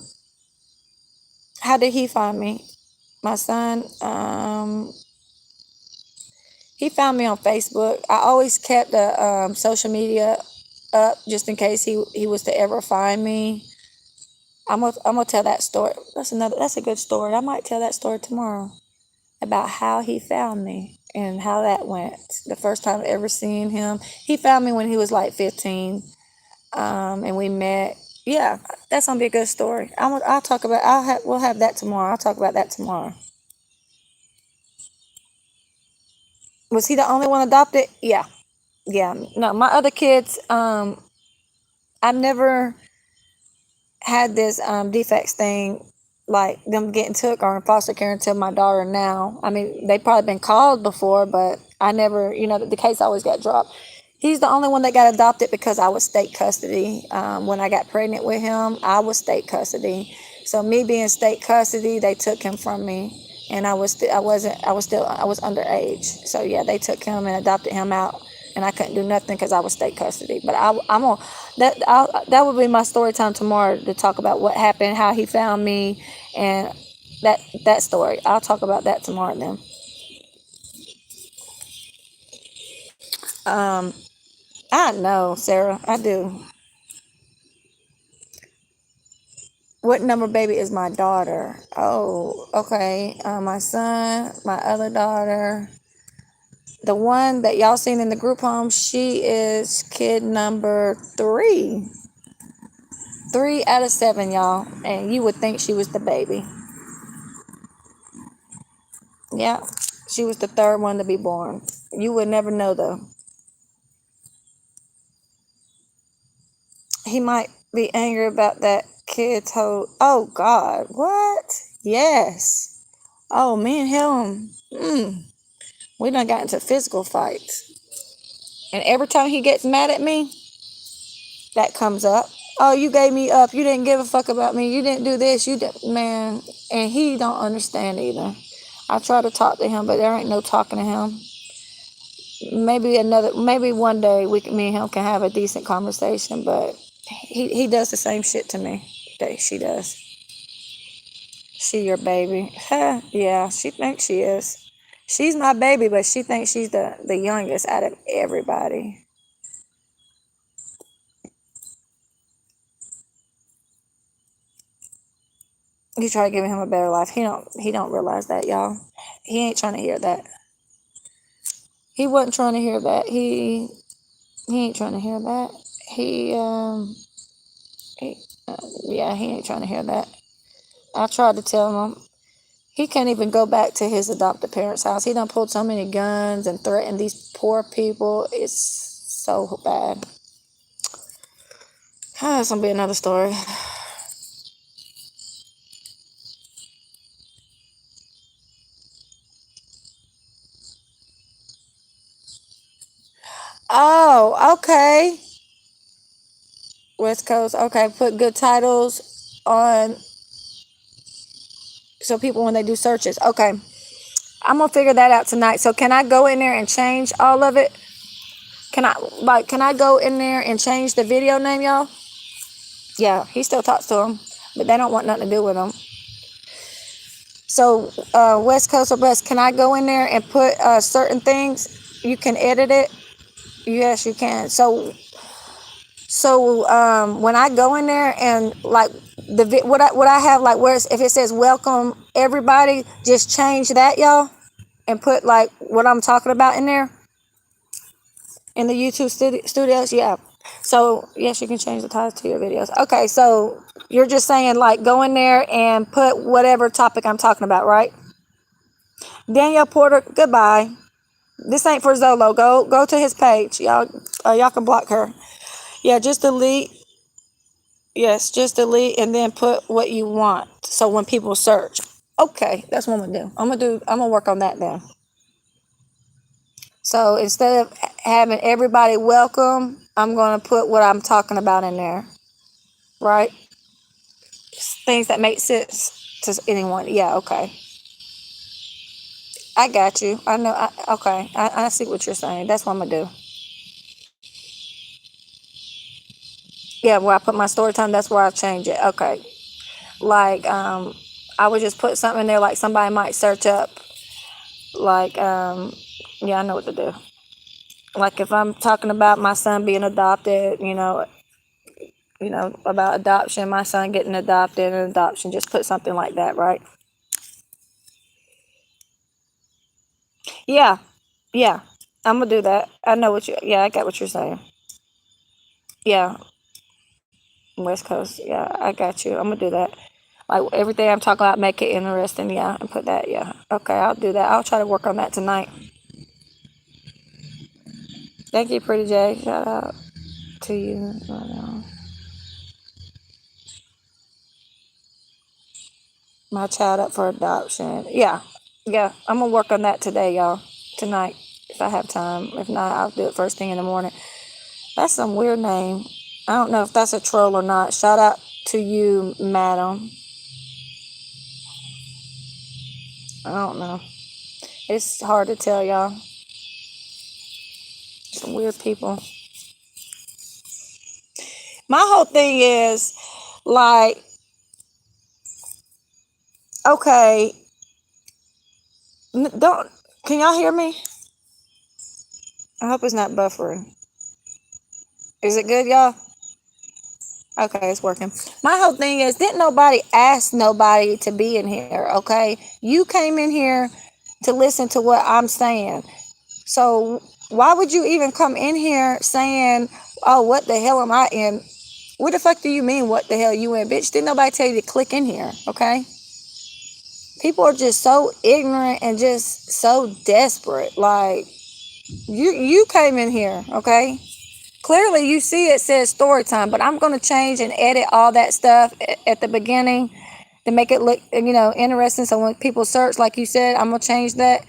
how did he find me? My son, he found me on Facebook. I always kept the social media up just in case he was to ever find me. I'm gonna tell that story. That's a good story. I might tell that story tomorrow about how he found me and how that went. The first time I ever seen him, he found me when he was like 15, and we met. Yeah, that's gonna be a good story. I'll talk about. We'll have that tomorrow. I'll talk about that tomorrow. Was he the only one adopted? Yeah, yeah. No, my other kids. I never had this defects thing, like them getting took or in foster care until my daughter now. I mean, they probably been called before, but I never, the case always got dropped. He's the only one that got adopted because I was state custody. When I got pregnant with him, I was state custody. So me being state custody, they took him from me, and I was underage. So yeah, they took him and adopted him out, and I couldn't do nothing because I was state custody. But I'm on that would be my story time tomorrow, to talk about what happened, how he found me, and that story. I'll talk about that tomorrow then. Um, I know, Sarah. I do. What number baby is my daughter? Oh, okay. My son, my other daughter, the one that y'all seen in the group home, she is kid number 3. 3 out of 7, y'all. And you would think she was the baby. Yeah, she was the third one to be born. You would never know though. He might be angry about that kid told. Oh God, what? Yes. Oh, me and him. We done got into physical fights. And every time he gets mad at me, that comes up. Oh, you gave me up. You didn't give a fuck about me. You didn't do this. You did, man. And he don't understand either. I try to talk to him, but there ain't no talking to him. Maybe one day me and him can have a decent conversation, but he does the same shit to me that she does. She your baby? Huh, yeah, she thinks she is. She's my baby, but she thinks she's the youngest out of everybody. You try giving him a better life. He don't realize that, y'all. He ain't trying to hear that. He wasn't trying to hear that. He ain't trying to hear that. He yeah, he ain't trying to hear that. I tried to tell him. He can't even go back to his adopted parents' house. He done pulled so many guns and threatened these poor people. It's so bad. That's gonna be another story. Oh, okay. West Coast. Okay, put good titles on so people when they do searches. Okay, I'm gonna figure that out tonight. So can I go in there and change all of it? Can I go in there and change the video name, y'all? Yeah, he still talks to them, but they don't want nothing to do with him. So West Coast or Best, can I go in there and put certain things? You can edit it. Yes, you can. So when I go in there and like what I have like if it says welcome everybody, just change that, y'all, and put like what I'm talking about in there in the YouTube studios. Yeah. So yes, you can change the title to your videos. Okay, so you're just saying like go in there and put whatever topic I'm talking about, right? Danielle Porter, goodbye. This ain't for Zolo. Go to his page, y'all. Y'all can block her. Yeah, just delete. Yes, just delete and then put what you want. So when people search, okay, that's what I'm gonna do. I'm gonna work on that then. So instead of having everybody welcome, I'm gonna put what I'm talking about in there, right? Things that make sense to anyone. Yeah, okay. I got you. I know. Okay, I see what you're saying. That's what I'm gonna do. Yeah, where I put my story time, that's where I change it. Okay. Like I would just put something in there like somebody might search up like yeah, I know what to do. Like if I'm talking about my son being adopted, about adoption, my son getting adopted and adoption, just put something like that, right? Yeah. Yeah. I'm gonna do that. I know what you yeah, I got what you're saying. Yeah. West Coast. Yeah, I got you. I'm gonna do that. Like everything I'm talking about, make it interesting. Yeah, and put that. Yeah. Okay, I'll do that. I'll try to work on that tonight. Thank you, Pretty J. Shout out to you. My child up for adoption. Yeah. Yeah. I'm gonna work on that today, y'all. Tonight. If I have time. If not, I'll do it first thing in the morning. That's some weird name. I don't know if that's a troll or not. Shout out to you, madam. I don't know. It's hard to tell, y'all. Some weird people. My whole thing is like, okay, don't, can y'all hear me? I hope it's not buffering. Is it good, y'all? Okay, it's working. My whole thing is, didn't nobody ask nobody to be in here, okay? You came in here to listen to what I'm saying. So why would you even come in here saying, oh, what the hell am I in? What the fuck do you mean, what the hell you in, bitch? Didn't nobody tell you to click in here, okay? People are just so ignorant and just so desperate. Like, you came in here, okay? Clearly you see it says story time, but I'm going to change and edit all that stuff at the beginning to make it look, interesting. So when people search, like you said, I'm going to change that.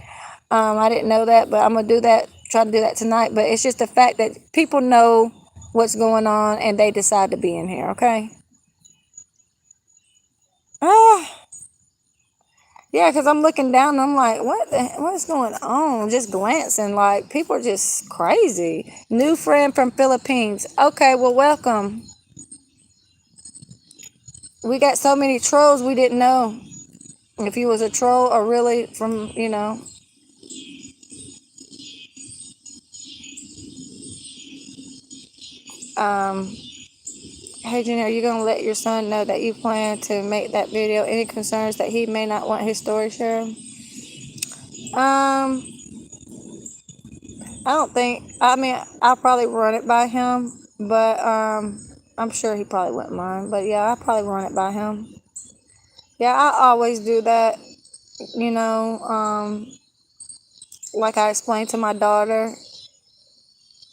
I didn't know that, but I'm going to do that, try to do that tonight. But it's just the fact that people know what's going on and they decide to be in here, okay? Ah, yeah, because I'm looking down and I'm like, what's going on? Just glancing, like, people are just crazy. New friend from Philippines. Okay, well, welcome. We got so many trolls we didn't know if he was a troll or really from, um, hey, Junior, are you going to let your son know that you plan to make that video? Any concerns that he may not want his story shared? Um, I don't think. I mean, I'll probably run it by him, but I'm sure he probably wouldn't mind. But yeah, I'll probably run it by him. Yeah, I always do that. You know, like I explained to my daughter,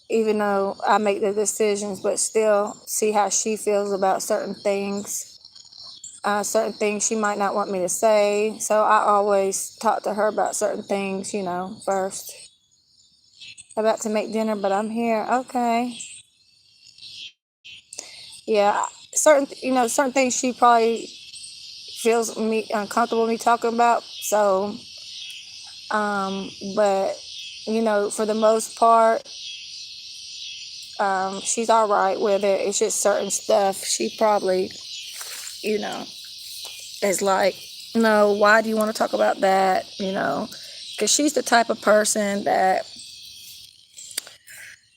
even though I make the decisions, but still see how she feels about certain things. Certain things she might not want me to say, so I always talk to her about certain things, first. About to make dinner, but I'm here. Okay. Yeah, certain things she probably feels me uncomfortable with me talking about. So, but for the most part, she's all right with it. It's just certain stuff she probably, you know, is like, no, why do you want to talk about that? Because she's the type of person that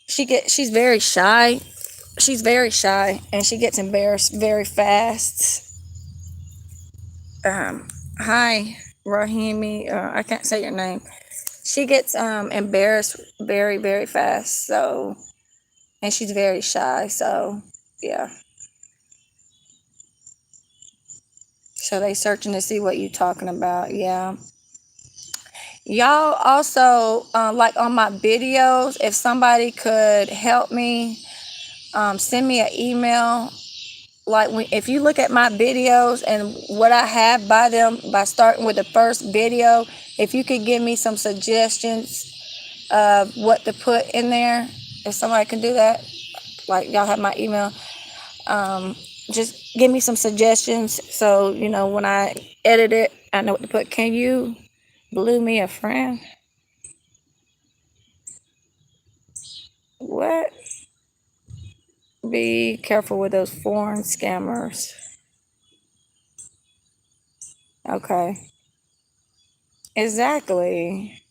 she's very shy. She's very shy, and she gets embarrassed very fast. Hi, Rahimi. I can't say your name. She gets embarrassed very, very fast. So, and she's very shy. So, yeah. So they searching to see what you talking about. Yeah. Y'all also like on my videos. If somebody could help me, send me an email. Like if you look at my videos and what I have by them, by starting with the first video, if you could give me some suggestions of what to put in there, if somebody can do that, like y'all have my email, just give me some suggestions so when I edit it, I know what to put. Can you blue me a friend? What? Be careful with those foreign scammers. Okay. Exactly.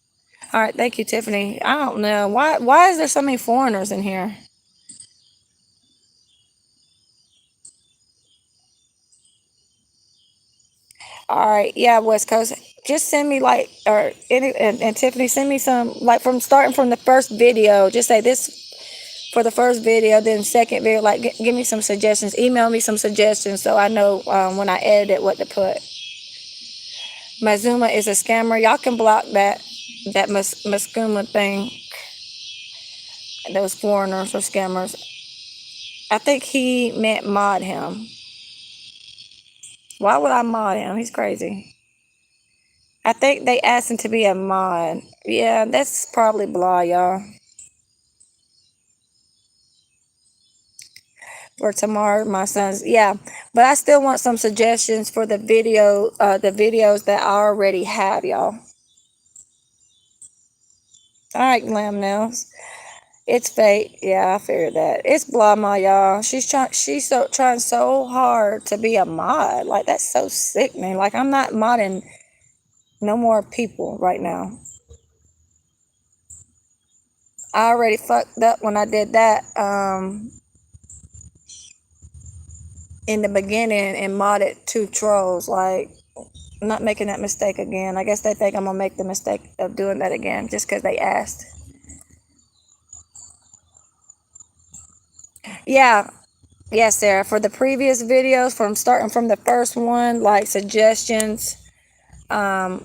All right, thank you, Tiffany. I don't know why is there so many foreigners in here? All right, yeah, West Coast. Just send me like or any and Tiffany, send me some like from starting from the first video. Just say this for the first video, then second video. Like give me some suggestions. Email me some suggestions so I know when I edit it what to put. Mazuma is a scammer. Y'all can block that Maskuma thing. Those foreigners or scammers. I think he meant mod him. Why would I mod him? He's crazy. I think they asked him to be a mod. Yeah, that's probably blah, y'all. For tomorrow, my son's, yeah. But I still want some suggestions for the videos that I already have, y'all. All right, Lamb Nails. It's fake. Yeah, I figured that. It's blah, ma, y'all. Trying so hard to be a mod. Like that's so sickening. Like I'm not modding no more people right now. I already fucked up when I did that in the beginning and modded two trolls. Like, I'm not making that mistake again. I guess they think I'm gonna make the mistake of doing that again just because they asked. Yeah, yeah, Sarah. For the previous videos, from starting from the first one, like suggestions, starting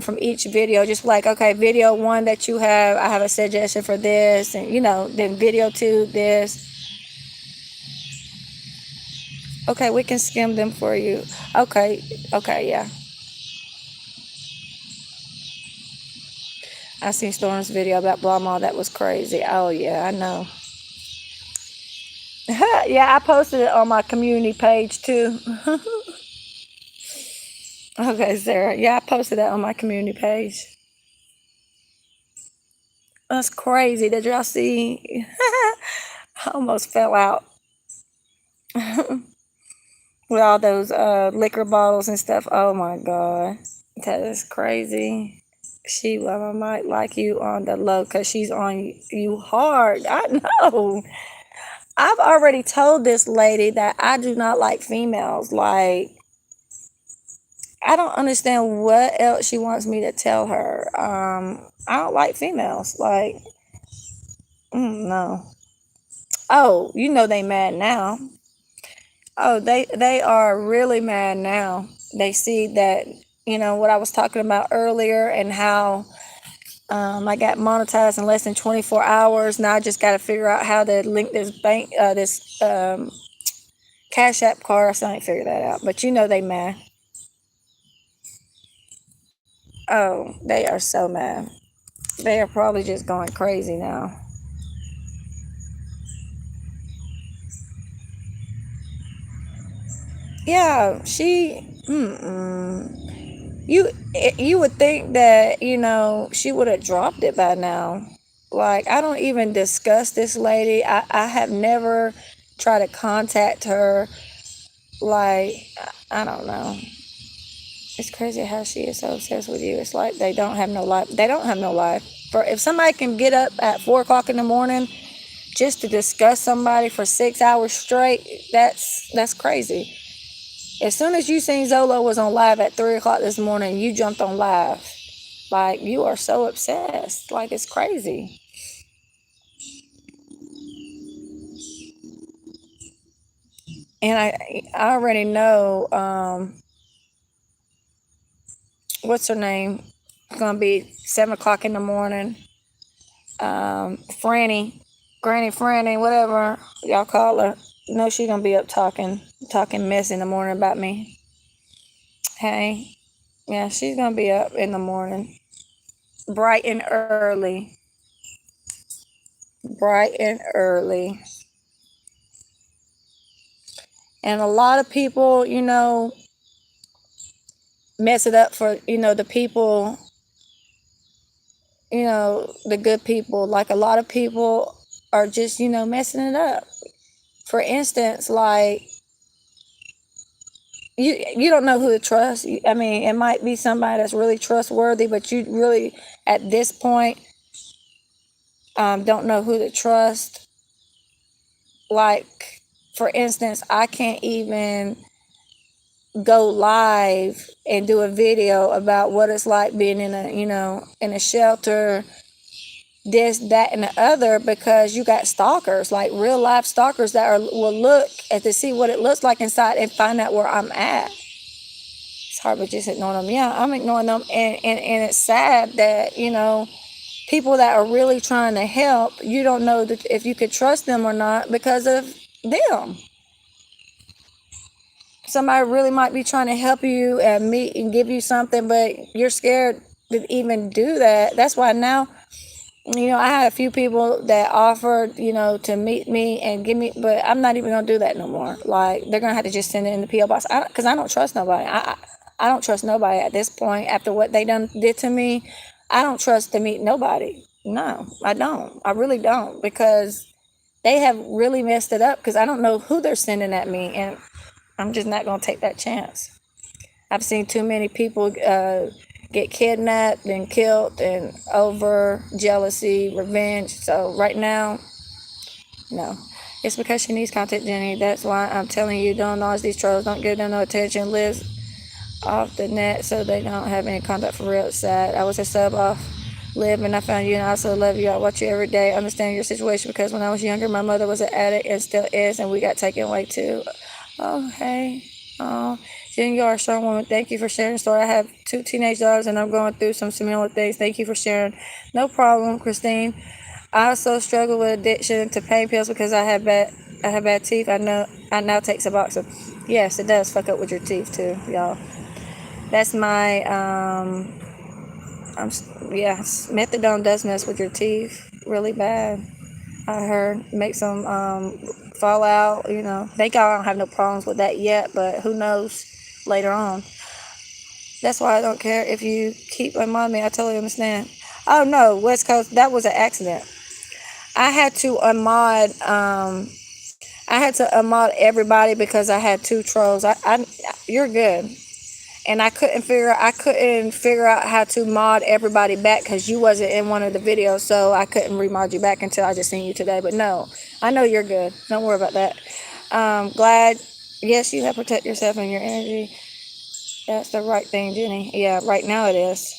from each video, just like, okay, video one that you have, I have a suggestion for this, and then video two, this. Okay, we can skim them for you. Okay, yeah. I seen Storm's video about blah blah. That was crazy. Oh yeah, I know. Yeah, I posted it on my community page too. Okay, Sarah. Yeah, I posted that on my community page. That's crazy. Did y'all see? I almost fell out with all those liquor bottles and stuff. Oh my god, that is crazy. She might like you on the low because she's on you hard. I know. I've already told this lady that I do not like females. Like, I don't understand what else she wants me to tell her. I don't like females. Like, no. Oh, you know they mad now. Oh, they are really mad now. They see that, what I was talking about earlier, and how I got monetized in less than 24 hours. Now I just got to figure out how to link this Cash App card. I still ain't figured that out. But they mad. Oh, they are so mad. They are probably just going crazy now. Yeah, you you would think that she would have dropped it by now. Like, I don't even discuss this lady. I have never tried to contact her. Like, I don't know. It's crazy how she is so obsessed with you. It's like they don't have no life. They don't have no life. For if somebody can get up at 4 o'clock in the morning just to discuss somebody for 6 hours straight, that's crazy. As soon as you seen Zolo was on live at 3 o'clock this morning, you jumped on live. Like, you are so obsessed. Like, it's crazy. And I already know, what's her name? It's gonna be 7 o'clock in the morning. Franny, Granny Franny, whatever y'all call her. No, she gonna be up talking mess in the morning about me. Hey, yeah, she's gonna be up in the morning, bright and early, bright and early. And a lot of people, mess it up for the people, the good people. Like, a lot of people are just messing it up. For instance, like, you don't know who to trust. I mean, it might be somebody that's really trustworthy, but you really, at this point, don't know who to trust. Like, for instance, I can't even go live and do a video about what it's like being in a shelter, this, that, and the other, because you got stalkers, like real life stalkers that will look at to see what it looks like inside and find out where I'm at. It's hard but just ignoring them. Yeah, I'm ignoring them, and it's sad that people that are really trying to help, you don't know that if you could trust them or not because of them. Somebody really might be trying to help you and meet and give you something, but you're scared to even do that. That's why now, I had a few people that offered, to meet me and give me, but I'm not even gonna do that no more. Like, they're gonna have to just send it in the PO box, because I don't trust nobody. I don't trust nobody at this point. After what they did to me, I don't trust to meet nobody. No, I don't. I really don't, because they have really messed it up. Because I don't know who they're sending at me, and I'm just not gonna take that chance. I've seen too many people get kidnapped and killed and over jealousy, revenge. So right now, no. It's because she needs content, Jenny. That's why I'm telling you, don't acknowledge these trolls. Don't give them no attention. Live off the net so they don't have any contact for real. It's sad. I was a sub off Live, and I found you, and I also love you. I watch you every day. I understand your situation, because when I was younger, my mother was an addict and still is, and we got taken away too. Oh, hey. Oh, Jen, you are a strong woman. Thank you for sharing the story. I have 2 teenage daughters, and I'm going through some similar things. Thank you for sharing. No problem, Christine. I also struggle with addiction to pain pills because I have bad teeth. I now take Suboxone. Yes, it does fuck up with your teeth too, y'all. That's my yeah, methadone does mess with your teeth really bad. I heard makes them fall out. Thank God I don't have no problems with that yet, but who knows later on. That's why I don't care if you keep unmodding me. I totally understand. Oh no, West Coast, that was an accident. I had to unmod. I had to unmod everybody because I had 2 trolls. You're good. And I couldn't figure out how to mod everybody back because you wasn't in one of the videos, so I couldn't remod you back until I just seen you today. But no, I know you're good. Don't worry about that. Glad. Yes, you have to protect yourself and your energy. That's the right thing, Jenny. Yeah, right now it is.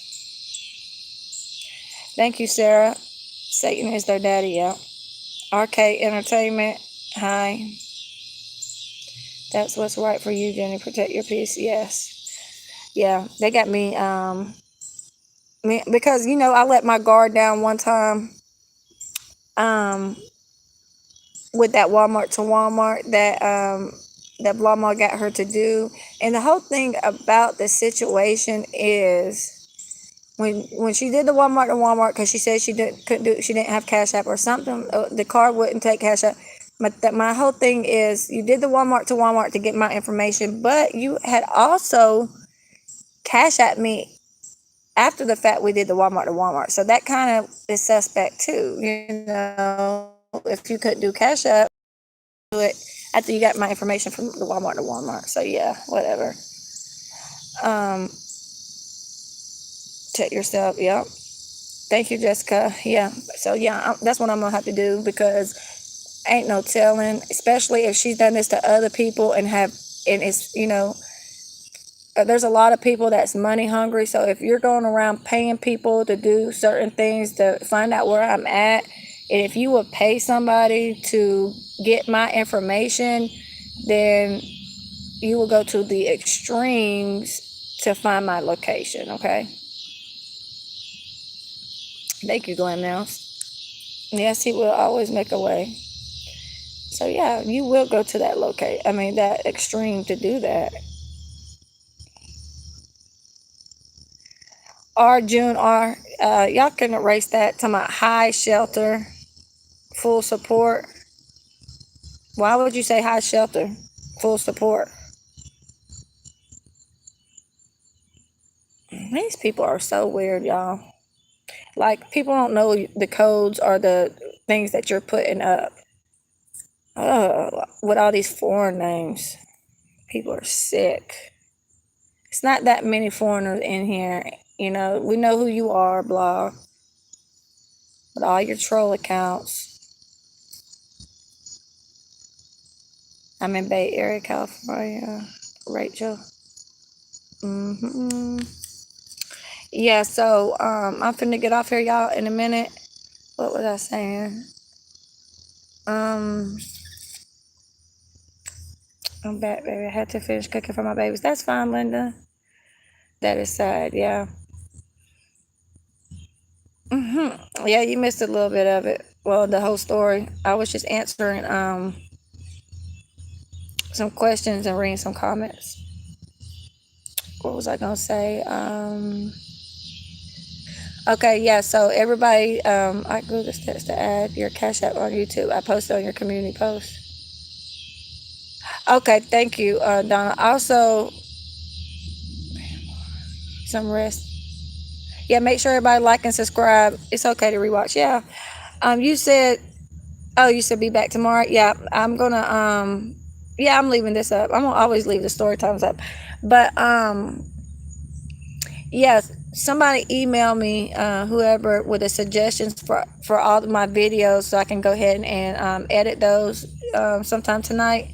Thank you, Sarah. Satan is their daddy, yeah. RK Entertainment. Hi. That's what's right for you, Jenny. Protect your peace. Yes. Yeah, they got me because I let my guard down one time um with that Walmart to Walmart that Walmart got her to do. And the whole thing about the situation is when she did the Walmart to Walmart, because she said she didn't have Cash App or something, the card wouldn't take Cash App. But my whole thing is, you did the Walmart to Walmart to get my information, but you had also Cash App me after the fact. We did the Walmart to Walmart, so that kind of is suspect too. If you could do Cash App, do it after you got my information from the Walmart to Walmart. So yeah, whatever. Um, check yourself. Yep. Thank you, Jessica. Yeah. So yeah, that's what I'm gonna have to do, because ain't no telling, especially if she's done this to other people and it's there's a lot of people that's money hungry. So if you're going around paying people to do certain things to find out where I'm at, and if you would pay somebody to get my information, then you will go to the extremes to find my location. Okay. Thank you, Glenn Mills. Yes, he will always make a way. So yeah, you will go to that that extreme to do that. R June R, y'all can erase that to my high shelter, full support. Why would you say high shelter, full support? These people are so weird, y'all. Like, people don't know the codes or the things that you're putting up. With all these foreign names, people are sick. It's not that many foreigners in here. We know who you are, blah. But all your troll accounts. I'm in Bay Area, California. Rachel. Yeah, so I'm finna get off here, y'all, in a minute. What was I saying? I'm back, baby. I had to finish cooking for my babies. That's fine, Linda. That is sad, yeah. Yeah, you missed a little bit of it. Well, the whole story. I was just answering some questions and reading some comments. What was I gonna say? Okay, yeah. So everybody, I go the steps to add your Cash App on YouTube. I posted on your community post. Okay, thank you, Donna. Also, some rest. Yeah, make sure everybody like and subscribe. It's okay to rewatch. Yeah. You said, oh, you said be back tomorrow. Yeah, I'm gonna. Yeah, I'm leaving this up. I'm gonna always leave the story times up, but yes. Somebody email me, whoever, with the suggestions for all of my videos, so I can go ahead and edit those sometime tonight.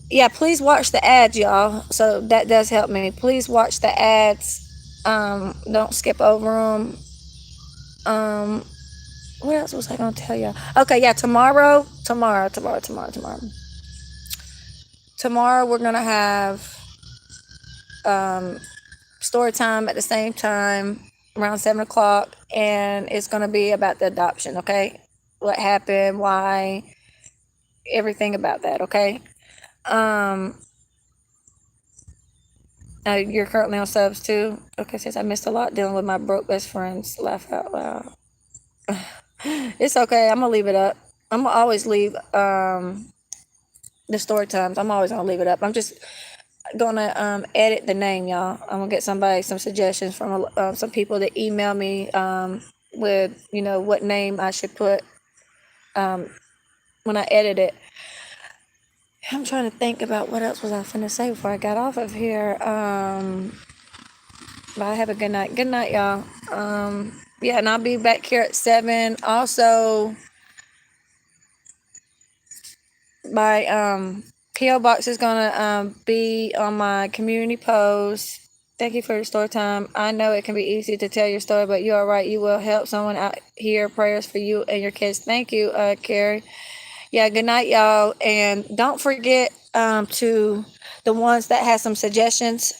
Yeah, please watch the ads, y'all. So that does help me. Please watch the ads. Don't skip over them. What else was I gonna tell y'all? Okay, yeah, tomorrow we're gonna have story time at the same time around 7 o'clock, and it's gonna be about the adoption. Okay, what happened, why, everything about that. Okay. You're currently on subs too. Okay, since I missed a lot dealing with my broke best friends, laugh out loud. It's okay. I'm gonna leave it up. I'm gonna always leave the story times. I'm always gonna leave it up. I'm just gonna edit the name, y'all. I'm gonna get some suggestions from some people that email me with what name I should put when I edit it. I'm trying to think about what else was I finna say before I got off of here. Bye. Have a good night. Good night, y'all. Yeah, and I'll be back here at 7. Also, my PO box is gonna be on my community post. Thank you for your story time. I know it can be easy to tell your story, but you are right. You will help someone out here. Prayers for you and your kids. Thank you, Carrie. Yeah, good night, y'all. And don't forget to the ones that have some suggestions.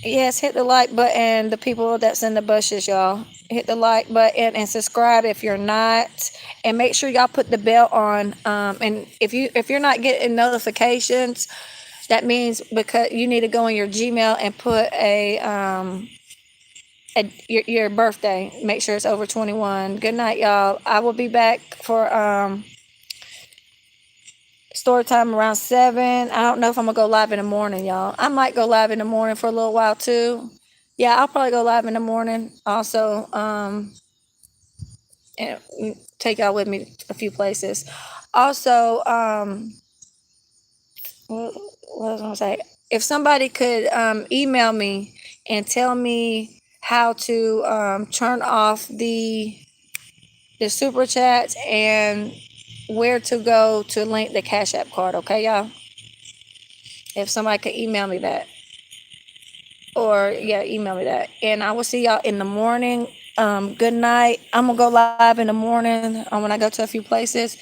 Yes, hit the like button. The people that's in the bushes, y'all. Hit the like button and subscribe if you're not. And make sure y'all put the bell on. And if you're not getting notifications, that means because you need to go in your Gmail and put your birthday. Make sure it's over 21. Good night, y'all. I will be back for story time around 7. I don't know if I'm gonna go live in the morning, y'all. I might go live in the morning for a little while too. Yeah, I'll probably go live in the morning. Also, and take y'all with me a few places. Also, what was I gonna say? If somebody could email me and tell me how to turn off the super chats and where to go to link the Cash App card, okay, y'all? If somebody could email me that, or yeah, email me that, and I will see y'all in the morning. Good night. I'm gonna go live in the morning when I go to a few places,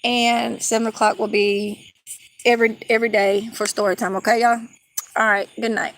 and 7 o'clock will be every day for story time. Okay, y'all. All right. Good night.